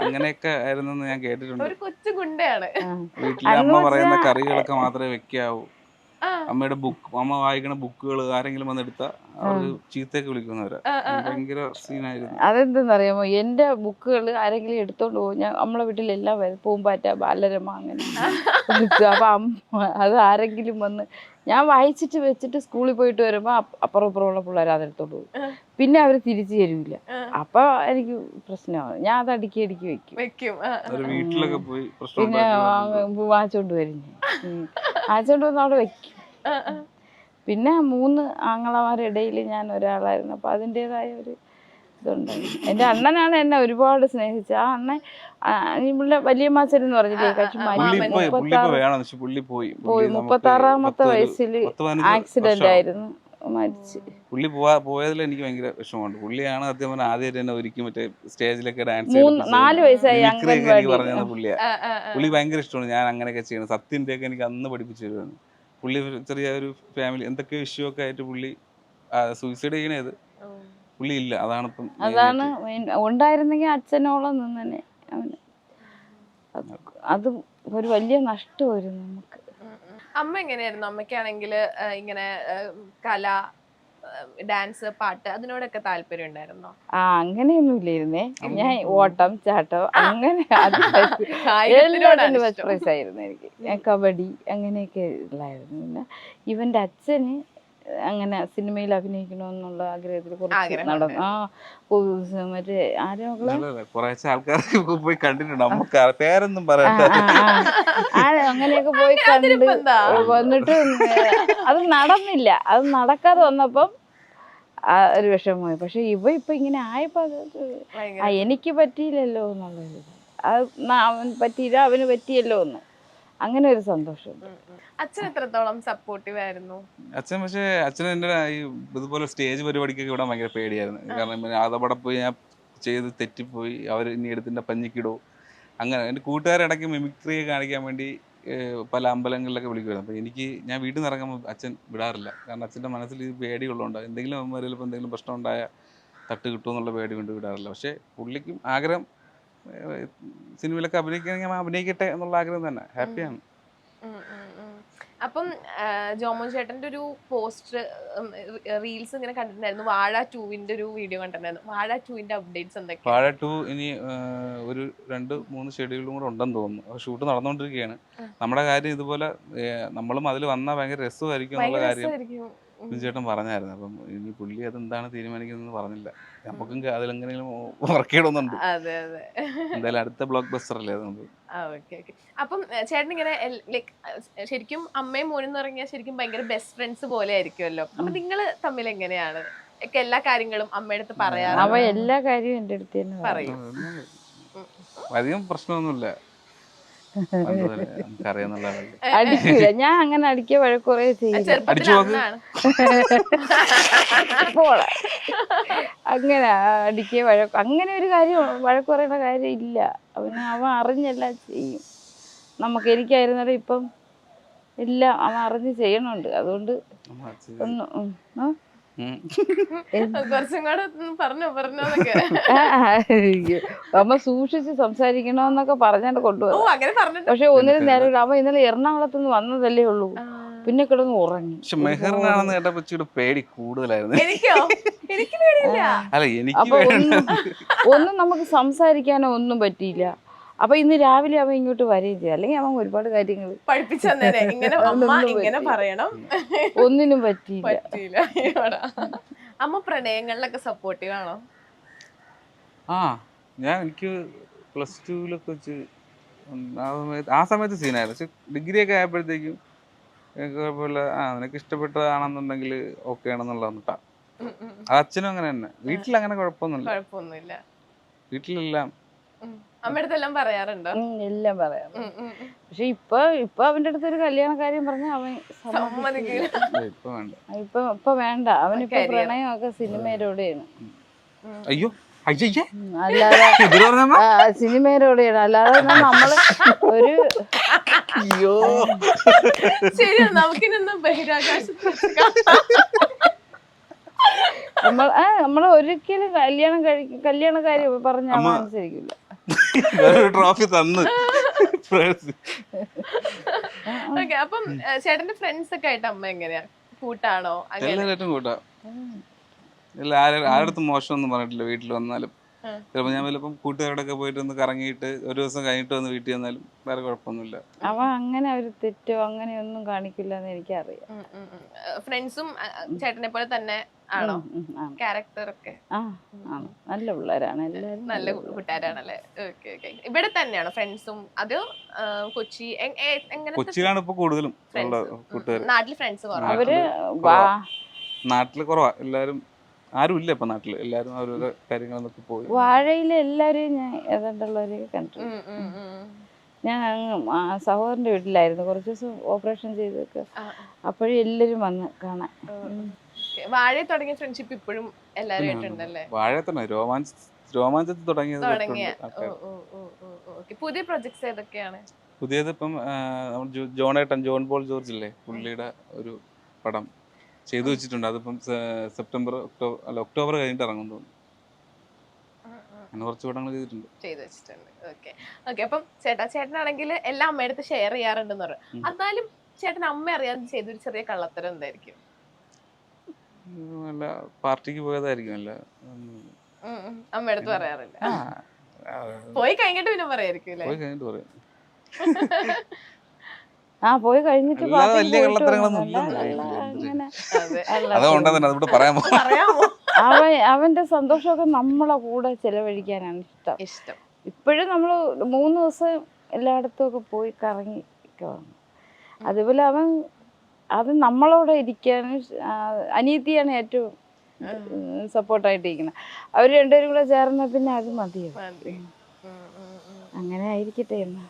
അങ്ങനെയൊക്കെ ആയിരുന്നെന്ന് ഞാൻ കേട്ടിട്ടുണ്ട്. ഒരു കൊച്ചു ഗുണ്ടയാണ്. വീട്ടിലെ അമ്മ പറയുന്ന കറികളൊക്കെ മാത്രമേ വെക്കാവൂ. അമ്മയുടെ അമ്മ വായിക്കണ ബുക്കുകൾ ആരെങ്കിലും വന്നെടുത്ത അവര് ചീത്തയൊക്കെ വിളിക്കുന്നവരാ. ഭയങ്കര സീനായിരുന്നു. അതെന്തെന്നറിയാമോ, എന്റെ ബുക്കുകൾ ആരെങ്കിലും എടുത്തോണ്ട് പോകും. ഞാൻ നമ്മളെ വീട്ടിലെല്ലാം വരും, പൂമ്പാറ്റ, ബാലരമ, അങ്ങനെ അപ്പൊ അത് ആരെങ്കിലും വന്ന് ഞാൻ വായിച്ചിട്ട് വെച്ചിട്ട് സ്കൂളിൽ പോയിട്ട് വരുമ്പോ അപ്പുറം ഇപ്പുറമുള്ള പിള്ളേർ അതെടുത്തോണ്ട് പോകും. പിന്നെ അവര് തിരിച്ചു തരൂല. അപ്പൊ എനിക്ക് പ്രശ്നമാണ്, ഞാൻ അത് അടുക്കി വെക്കും. വീട്ടിലൊക്കെ പോയി പിന്നെ വാങ്ങിച്ചോണ്ട് വരും. വാങ്ങിച്ചോണ്ട് വന്ന് അവിടെ വെക്കും. പിന്നെ 3 ആങ്ങളമാരുടെ ഇടയിൽ ഞാൻ ഒരാളായിരുന്നു. അപ്പൊ അതിൻ്റെതായ ഒരു ഇതുണ്ടായിരുന്നു. എൻ്റെ അണ്ണനാണ് എന്നെ ഒരുപാട് സ്നേഹിച്ചത്. ആ അണ്ണൻ വലിയമാച്ചൻ എന്ന് പറഞ്ഞില്ലേ, കശ്മീരി 36-ാമത്തെ വയസ്സിൽ ആക്സിഡന്റ് ആയിരുന്നു, മരിച്ച്. പുള്ളി പോയതിൽ എനിക്ക് ഭയങ്കര വിഷമമുണ്ട്. പുള്ളിയാണ് സത്യം പറഞ്ഞാൽ ആദ്യമായിട്ട് എന്നെ ഒരിക്കലും മറ്റേ സ്റ്റേജിലൊക്കെ ഡാൻസ് 4 വയസ്സായി പറഞ്ഞത് പുള്ളിയാ. പുള്ളി ഭയങ്കര ഇഷ്ടമാണ് ഞാൻ അങ്ങനെയൊക്കെ ചെയ്യണം. സത്യന്റെ ഒക്കെ എനിക്ക് അന്ന് പഠിപ്പിച്ചു തരുവാണ്. പുള്ളി ചെറിയ ഒരു ഫാമിലി എന്തൊക്കെ ഇഷ്യൂ ഒക്കെ ആയിട്ട് പുള്ളി സൂയിസൈഡ് ചെയ്യണത് പുള്ളി ഇല്ല. അതാണ് ഉണ്ടായിരുന്നെങ്കിൽ അച്ഛനോളം നിന്നെ അവന്. അത് ഒരു വലിയ നഷ്ടമായിരുന്നു നമുക്ക്. അമ്മ എങ്ങനെയായിരുന്നു? അമ്മയ്ക്കാണെങ്കിൽ ഇങ്ങനെ കല, ഡാൻസ്, പാട്ട് അതിനോടൊക്കെ താല്പര്യം ഉണ്ടായിരുന്നോ? അങ്ങനെയൊന്നും ഇല്ലായിരുന്നേ. ഞാൻ ഓട്ടം, ചാട്ടം, അങ്ങനെ എല്ലാത്തിനും ഫസ്റ്റ് പ്രൈസ് ആയിരുന്നു എനിക്ക്. ഞാൻ കബഡി അങ്ങനെയൊക്കെ ഉള്ളായിരുന്നു. പിന്നെ ഇവന്റെ അച്ഛന് അങ്ങനെ സിനിമയിൽ അഭിനയിക്കണമെന്നുള്ള ആഗ്രഹത്തിൽ കുറച്ച് നടന്നു. മറ്റേ കുറച്ച് ആൾക്കാരൊക്കെ പോയി കണ്ടിട്ടുണ്ട്. നമുക്ക് പേരൊന്നും പറയാം. അങ്ങനെയൊക്കെ പോയി കണ്ട് വന്നിട്ട് അത് നടന്നില്ല. അത് നടക്കാതെ വന്നപ്പം ഒരു വിഷമമായി. പക്ഷെ ഇപ്പൊ ഇങ്ങനെ ആയപ്പോ എനിക്ക് പറ്റിയില്ലല്ലോ എന്നുള്ളത്. അവൻ പറ്റിയില്ല, അവന് പറ്റിയല്ലോ എന്ന് അങ്ങനെ ഒരു സന്തോഷമുണ്ട്. അച്ഛൻ എത്രത്തോളം സപ്പോർട്ടീവ് ആയിരുന്നു? അച്ഛൻ പക്ഷേ അച്ഛന് എൻ്റെ ഈ ഇതുപോലെ സ്റ്റേജ് പരിപാടിക്കൊക്കെ വിടാൻ ഭയങ്കര പേടിയായിരുന്നു. കാരണം അതവിടെ പോയി ഞാൻ ചെയ്ത് തെറ്റിപ്പോയി അവർ ഇനി എടുത്തിൻ്റെ പഞ്ഞിക്കിടോ അങ്ങനെ. എൻ്റെ കൂട്ടുകാരിടയ്ക്ക് മിമിക്രി കാണിക്കാൻ വേണ്ടി പല അമ്പലങ്ങളിലൊക്കെ വിളിക്കുമായിരുന്നു. അപ്പോൾ ഞാൻ വീട്ടിൽ നിന്ന് ഇറങ്ങുമ്പോൾ അച്ഛൻ വിടാറില്ല. കാരണം അച്ഛൻ്റെ മനസ്സിൽ ഇത് പേടിയുള്ളതുകൊണ്ട് എന്തെങ്കിലും അവന്മാരിൽ ഇപ്പോൾ എന്തെങ്കിലും പ്രശ്നം ഉണ്ടായാൽ തട്ട് കിട്ടുമെന്നുള്ള പേടി കൊണ്ട് വിടാറില്ല. പക്ഷേ പുള്ളിക്കും ആഗ്രഹം സിനിമയിലൊക്കെ അഭിനയിക്കണമെങ്കിൽ അഭിനയിക്കട്ടെ എന്നുള്ള ആഗ്രഹം തന്നെ. ഹാപ്പിയാണ്. അപ്പം ജോമോൻ ചേട്ടന്റെ ഒരു പോസ്റ്റർ റീൽസ് ഇങ്ങനെ കണ്ടിട്ടുണ്ടായിരുന്നു. വാഴ 2ന്റെ ഒരു വീഡിയോ കണ്ടിട്ടുണ്ടായിരുന്നു. വാഴ 2ന്റെ അപ്ഡേറ്റ്സ് എന്തൊക്കെയാണ്? വാഴ 2 ഇനി ഒരു 2-3 ഷെഡ്യൂളും കൂടെ ഉണ്ടെന്ന് തോന്നുന്നു. ഷൂട്ട് നടന്നുകൊണ്ടിരിക്കുകയാണ്. നമ്മുടെ കാര്യം ഇതുപോലെ നമ്മളും അതിൽ വന്നാൽ ഭയങ്കര രസമായിരിക്കും എന്നുള്ള കാര്യം ചേട്ടൻ പറഞ്ഞായിരുന്നു. അപ്പം ഇനി പുള്ളി അതെന്താണ് തീരുമാനിക്കുന്നത് പറഞ്ഞില്ല. നമുക്കും അതിലെങ്ങനെയും വർക്ക് ചെയ്യണമെന്നുണ്ട്. എന്തായാലും അടുത്ത ബ്ലോക്ക് ബസ്റ്റർ അല്ലേ നമുക്ക്. അപ്പം ചേട്ടൻ ഇങ്ങനെ ലൈക്ക് ശരിക്കും അമ്മയും മോനും എന്ന് പറഞ്ഞാൽ ശരിക്കും ഭയങ്കര ബെസ്റ്റ് ഫ്രണ്ട്സ് പോലെ ആയിരിക്കുമല്ലോ. അപ്പൊ നിങ്ങൾ തമ്മിൽ എങ്ങനെയാണ് എല്ലാ കാര്യങ്ങളും അമ്മയുടെ അടുത്ത് പറയാറ്? അവ എല്ലാ കാര്യവും എൻ്റെ അടുത്ത് തന്നെ പറയും. അധികം പ്രശ്നമൊന്നുമില്ല. അടിക്കില്ല. ഞാൻ അങ്ങനെ അടിക്കുക വഴക്കുറേ ചെയ്യില്ല. അങ്ങനെ അടിക്കുക വഴക്ക് അങ്ങനെ ഒരു കാര്യം വഴക്കുറയുന്ന കാര്യം ഇല്ല. അവൻ അറിഞ്ഞെല്ലാം ചെയ്യും. എനിക്കായിരുന്നാലും ഇപ്പം എല്ലാം അവൻ അറിഞ്ഞ് ചെയ്യണുണ്ട്. അതുകൊണ്ട് ഒന്നും കുറച്ചും കൂടെ പറഞ്ഞോന്നൊക്കെ അമ്മ സൂക്ഷിച്ച് സംസാരിക്കണോന്നൊക്കെ പറഞ്ഞാണ്ട് കൊണ്ടുപോകും. പക്ഷെ ഒന്നിനും നേരം അവൻ ഇന്നലെ എറണാകുളത്തുനിന്ന് വന്നതല്ലേ ഉള്ളൂ. പിന്നെ കിടന്ന് ഉറങ്ങി. പക്ഷെ മെഹറിനാണെന്ന് കേട്ടപ്പോ ഇച്ചിരി പേടി കൂടുതലായിരുന്നു. അപ്പൊ ഒന്നും നമുക്ക് സംസാരിക്കാനോ ഒന്നും പറ്റിയില്ല. അപ്പൊ ഇന്ന് രാവിലെ അവൻ ഇങ്ങോട്ട് വരികയും ചെയ്യും. അല്ലെങ്കിൽ അവൻ ഒരുപാട് കാര്യങ്ങൾ ഒന്നിനും പറ്റിയില്ല. അമ്മ പ്രണയങ്ങളിലൊക്കെ സപ്പോർട്ടീവ് ആണോ? എനിക്ക് +2 വെച്ച് ആ സമയത്ത് സീനായിരുന്നു. പക്ഷെ ഡിഗ്രി ഒക്കെ ആയപ്പോഴത്തേക്കും കുഴപ്പമില്ല. നിനക്ക് ഇഷ്ടപ്പെട്ടതാണെന്നുണ്ടെങ്കിൽ ഓക്കെ ആണെന്നുള്ളതാ. അച്ഛനും അങ്ങനെ തന്നെ. വീട്ടിലങ്ങനെ കുഴപ്പമൊന്നുമില്ല. വീട്ടിലെല്ലാം അമ്മയടുത്തെല്ലാം പറയാറുണ്ടോ? എല്ലാം പറയാം. പക്ഷെ ഇപ്പൊ അവന്റെ അടുത്ത് ഒരു കല്യാണ കാര്യം പറഞ്ഞാൽ അവൻ ഇപ്പൊ വേണ്ട. അവനിപ്പോ പ്രണയമൊക്കെ സിനിമയിലൂടെയാണ്. അയ്യോ അല്ലാതെ സിനിമയിലൂടെയാണ്. അല്ലാതെ നമ്മള് ഒരു നമ്മള് ഒരിക്കലും കല്യാണ കാര്യം പറഞ്ഞ അനുസരിക്കില്ല. ട്രോഫി തന്നു. അപ്പം ചേട്ടന്റെ ഫ്രണ്ട്സ് ഒക്കെ ആയിട്ട് അമ്മ എങ്ങനെയാ? കൂട്ടാണോ? എല്ലാവരും കൂട്ടാ. ആരടുത്തും മോശമൊന്നും പറഞ്ഞിട്ടില്ല. വീട്ടിൽ വന്നാലും ചിലപ്പോൾ ഞാൻ വല്ലപ്പം കൂട്ടുകാരോടൊക്കെ പോയിട്ട് ഒന്ന് കറങ്ങിയിട്ട് ഒരു ദിവസം കഴിഞ്ഞിട്ട് വന്ന് വീട്ടിൽ വന്നാലും വേറെ കുഴപ്പമൊന്നുമില്ല. അവൻ അങ്ങനെ ഒരു തെറ്റോ അങ്ങനെയൊന്നും കാണിക്കില്ല എന്ന് എനിക്കറിയാം. ഫ്രണ്ട്സും ചേട്ടനെ പോലെ തന്നെ ആണോ ക്യാരക്ടർ ഒക്കെ? നല്ല പിള്ളേരാണ് എല്ലാവരും. നല്ല കൂട്ടുകാരാണല്ലേ? ഇവിടെ തന്നെയാണോ ഫ്രണ്ട്സും? അതോ കൊച്ചിയിലാണ് ഇപ്പൊ കൂടുതലും കൂട്ടുകാർ. നാട്ടിൽ ഫ്രണ്ട്സ് അവര് നാട്ടില് കുറവാ. എല്ലാരും ആരും ഇല്ല ഇപ്പൊ നാട്ടില്. എല്ലാരും അവരുടെ കാര്യങ്ങളൊക്കെ പോയി. വാഴയിലെ എല്ലാവരെയും ഞാൻ ഏതാണ്ടുള്ളവരെയൊക്കെ കണ്ടു. ഞാൻ സഹോദരന്റെ വീട്ടിലായിരുന്നു കുറച്ച് ദിവസം ഓപ്പറേഷൻ ചെയ്തൊക്കെ. അപ്പോഴും എല്ലാരും വന്ന് കാണാൻ. വാഴ തുടങ്ങിയ ഫ്രണ്ട്ഷിപ്പ് ഇപ്പോഴും എല്ലാരും ആയിട്ടുണ്ടല്ലേ? വാഴ തന്നെ രോമാഞ്ചത്തിൽ തുടങ്ങിയ. പുതിയ പ്രൊജക്ട്സ് ഏതൊക്കെയാണ്? പുതിയത് ഇപ്പം ജോൺ പോൾ ജോർജ് ഇല്ലേ, പുള്ളിയുടെ ഒരു പടം ചെയ്തു വെച്ചിട്ടുണ്ട്. അതിപ്പം ഒക്ടോബർ കഴിഞ്ഞിട്ട് ഇറങ്ങും തോന്നുന്നു. അങ്ങനെ കുറച്ച് പടങ്ങൾ ചെയ്തു വെച്ചിട്ടുണ്ട്. അപ്പം ചേട്ടനാണെങ്കിൽ എല്ലാം അമ്മയുടെ അടുത്ത് ഷെയർ ചെയ്യാറുണ്ടെന്ന് പറയും. എന്നാലും ചേട്ടൻ അമ്മ അറിയാതെ ചെയ്തൊരു ചെറിയ കള്ളത്തരം എന്തായിരിക്കും? അല്ല, പാർട്ടിക്ക് പോയതായിരിക്കും. അല്ല, അമ്മയുടെ അടുത്ത് പറയാറില്ല. പോയി കഴിഞ്ഞിട്ട് പിന്നെ പറയായിരിക്കും. പോയി കഴിഞ്ഞിട്ട് പറയാം. പോയി കഴിഞ്ഞിട്ട് വലിയ കള്ളത്തരങ്ങളൊന്നും അതുകൊണ്ട് പറയാമോ? അവന്റെ സന്തോഷമൊക്കെ നമ്മളെ കൂടെ ചെലവഴിക്കാനാണ് ഇഷ്ടം. ഇപ്പോഴും നമ്മൾ 3 ദിവസം എല്ലായിടത്തും ഒക്കെ പോയി കറങ്ങി വന്നു. അതുപോലെ അത് നമ്മളോടെ ഇരിക്കാനും. അനിയത്തിയാണ് ഏറ്റവും സപ്പോർട്ടായിട്ടിരിക്കുന്നത്. അവർ രണ്ടുപേരും കൂടെ ചേർന്ന പിന്നെ അത് മതിയോ? അങ്ങനെ ആയിരിക്കട്ടെ എന്നാ.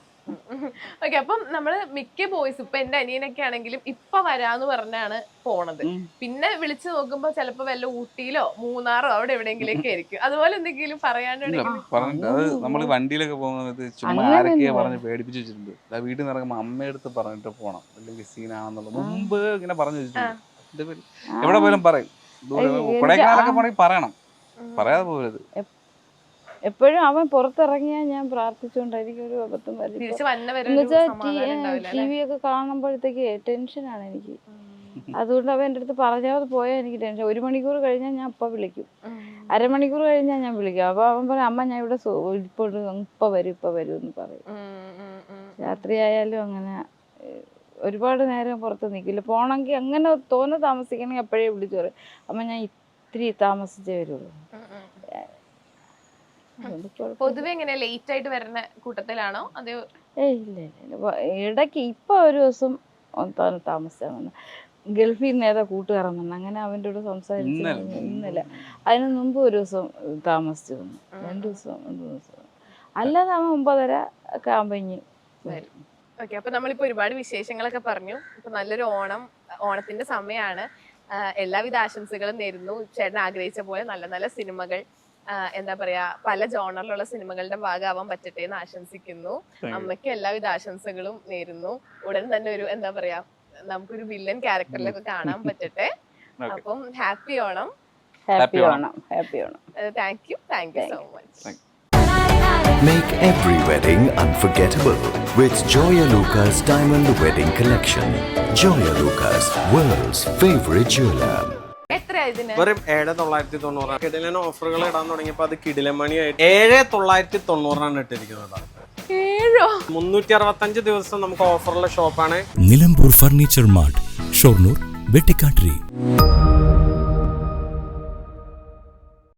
ഓക്കെ, അപ്പം നമ്മള് മിക്ക ബോയ്സ് ഇപ്പൊ എന്റെ അനിയനൊക്കെ ആണെങ്കിലും ഇപ്പൊ വരാന്ന് പറഞ്ഞാണ് പോണത്. പിന്നെ വിളിച്ചു നോക്കുമ്പോ ചിലപ്പോ വല്ല ഊട്ടിയിലോ മൂന്നാറോ അവിടെ എവിടെയെങ്കിലൊക്കെ ആയിരിക്കും. അതുപോലെ എന്തെങ്കിലും പറയാണ്ടെങ്കിൽ പറഞ്ഞിട്ട് അത് നമ്മൾ വണ്ടിയിലൊക്കെ പോകുന്നത് ചുമ്മാ ആരൊക്കെയാ പറഞ്ഞ് പേടിപ്പിച്ച് വെച്ചിട്ടുണ്ട്. വീട്ടിൽ നിന്ന് ഇറങ്ങുമ്പോൾ അമ്മയടുത്ത് പറഞ്ഞിട്ട് പോകണം, അല്ലെങ്കിൽ സീനാണെന്നുള്ളത് മുമ്പ് ഇങ്ങനെ പറഞ്ഞു വെച്ചിട്ടുണ്ട്. എവിടെ പോയാലും പറയും. കൊടൈക്കനാലൊക്കെ പോണെങ്കിൽ പറയണം, പറയാതെ പോകരുത്. എപ്പോഴും അവൻ പുറത്തിറങ്ങിയാൽ ഞാൻ പ്രാർത്ഥിച്ചുകൊണ്ടായിരിക്കും ഒരു അബദ്ധം വരും. തിരിച്ചു വന്നവരെ ടി വി ഒക്കെ കാണുമ്പോഴത്തേക്ക് ടെൻഷനാണ് എനിക്ക്. അതുകൊണ്ട് അവൻ എൻ്റെ അടുത്ത് പറയാതെ പോയാൽ എനിക്ക് ടെൻഷൻ. 1 മണിക്കൂർ കഴിഞ്ഞാൽ ഞാൻ അപ്പം വിളിക്കും, അരമണിക്കൂർ കഴിഞ്ഞാൽ ഞാൻ വിളിക്കും. അപ്പോൾ അവൻ പറയും അമ്മ ഞാൻ ഇവിടെ ഇപ്പോൾ ഇപ്പം വരും എന്ന് പറയും. രാത്രി ആയാലും അങ്ങനെ ഒരുപാട് നേരം പുറത്ത് നിൽക്കില്ല. പോണെങ്കിൽ അങ്ങനെ തോന്നെ താമസിക്കണമെങ്കിൽ എപ്പോഴേ വിളിച്ചു പറയും അമ്മ ഞാൻ ഇത്തിരി താമസിച്ചേ വരുള്ളൂ. പൊതുവെ എങ്ങനെ ലേറ്റ് ആയിട്ട് വരുന്ന കൂട്ടത്തിലാണോ അതോ? ഇല്ല ഇടയ്ക്ക് ഇപ്പൊ ഒരു ദിവസം താമസിച്ചാൽ വന്നു. ഗൾഫിൽ നിന്ന് ഏതാ കൂട്ടുകാരൻ വന്നു, അങ്ങനെ അവൻ്റെ കൂടെ സംസാരിച്ചു. ഇന്നലെ അതിന് മുമ്പ് ഒരു ദിവസം താമസിച്ചു വന്നു, 2 ദിവസം. അല്ലാതെ അവൻ 9:30 ഒക്കെ ആകുമ്പോ ഇനി വരും. ഓക്കെ, അപ്പൊ നമ്മളിപ്പോ ഒരുപാട് വിശേഷങ്ങളൊക്കെ പറഞ്ഞു. ഇപ്പൊ നല്ലൊരു ഓണത്തിന്റെ സമയമാണ്. എല്ലാവിധ ആശംസകളും നേരുന്നു. ചേട്ടൻ ആഗ്രഹിച്ച പോലെ നല്ല നല്ല സിനിമകൾ, എന്താ പറയാ, പല ജോണറിലുള്ള സിനിമകളുടെ ഭാഗമാവാൻ പറ്റട്ടെ എന്ന് ആശംസിക്കുന്നു. അമ്മയ്ക്ക് എല്ലാവിധ ആശംസകളും നേരുന്നു. ഉടൻ തന്നെ ഒരു എന്താ പറയാ നമുക്കൊരു വില്ലൻ ക്യാരക്ടറിലൊക്കെ കാണാൻ പറ്റട്ടെ. അപ്പം happy Onam. Happy Onam. Thank you so much. Make every wedding unforgettable with Joya Lucas Diamond Wedding Collection. Joya Lucas, world's favorite jeweler. വെറും 7,990. കിടിലൻ ഓഫറുകൾ ഇടാൻ തുടങ്ങിയപ്പോ അത് കിടിലമണിയായിട്ട് 7,990 ഇട്ടിരിക്കുന്നത്. 365 ദിവസം നമുക്ക് ഓഫറുള്ള ഷോപ്പാണ് നിലമ്പൂർ ഫർണിച്ചർ മാർട്ട്, ഷൊർണൂർ, വെട്ടിക്കാട്ടിരി.